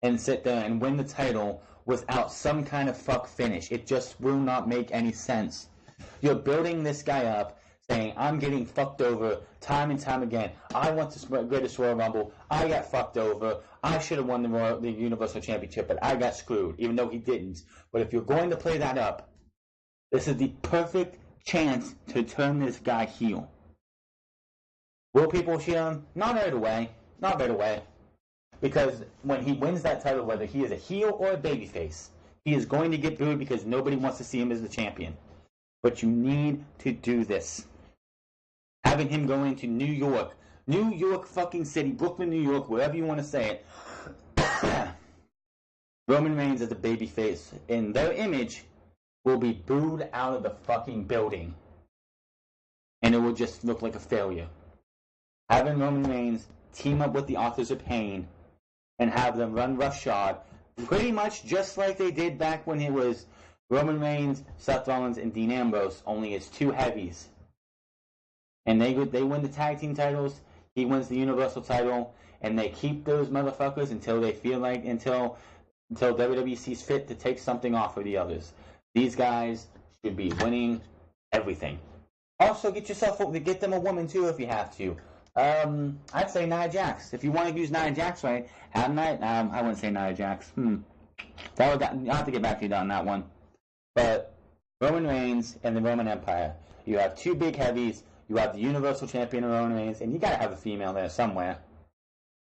and sit there and win the title without some kind of fuck finish. It just will not make any sense. You're building this guy up, saying, I'm getting fucked over time and time again. I want the greatest Royal Rumble. I got fucked over. I should have won the Universal Championship, but I got screwed, even though he didn't. But if you're going to play that up, this is the perfect chance to turn this guy heel. Will people cheer him? Not right away. Not right away. Because when he wins that title, whether he is a heel or a babyface, he is going to get booed because nobody wants to see him as the champion. But you need to do this. Having him go into New York fucking city, Brooklyn, New York, wherever you want to say it. Roman Reigns as a babyface, and their image will be booed out of the fucking building. And it will just look like a failure. Having Roman Reigns team up with the Authors of Pain and have them run roughshod, pretty much just like they did back when it was Roman Reigns, Seth Rollins, and Dean Ambrose, only as two heavies. And they win the tag team titles, he wins the Universal title, and they keep those motherfuckers until they feel like, until WWE sees fit to take something off of the others. These guys should be winning everything. Also, get them a woman too if you have to. I'd say Nia Jax. If you want to use Nia Jax, right? I wouldn't say Nia Jax. I'll have to get back to you on that one. But Roman Reigns and the Roman Empire. You have two big heavies. You have the Universal Champion of Roman Reigns, and you gotta have a female there somewhere.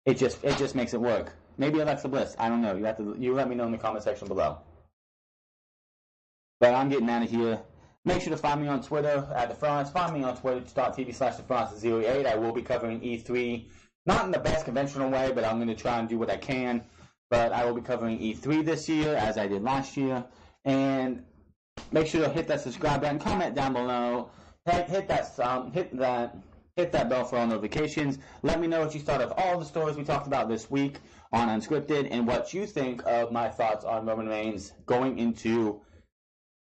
It just makes it work. Maybe Alexa Bliss. I don't know. You let me know in the comment section below. But I'm getting out of here. Make sure to find me on Twitter at The France. Find me on Twitter.tv/TheFrance08. I will be covering E3, not in the best conventional way, but I'm going to try and do what I can. But I will be covering E3 this year, as I did last year. And make sure to hit that subscribe button, comment down below, hit that bell for all notifications. Let me know what you thought of all the stories we talked about this week on Unscripted, and what you think of my thoughts on Roman Reigns going into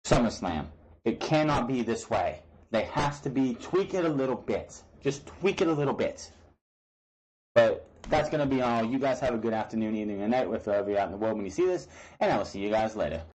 SummerSlam. It cannot be this way. They have to tweak it a little bit. Just tweak it a little bit. But that's going to be all. You guys have a good afternoon, evening, and night, wherever you're out in the world when you see this, and I will see you guys later.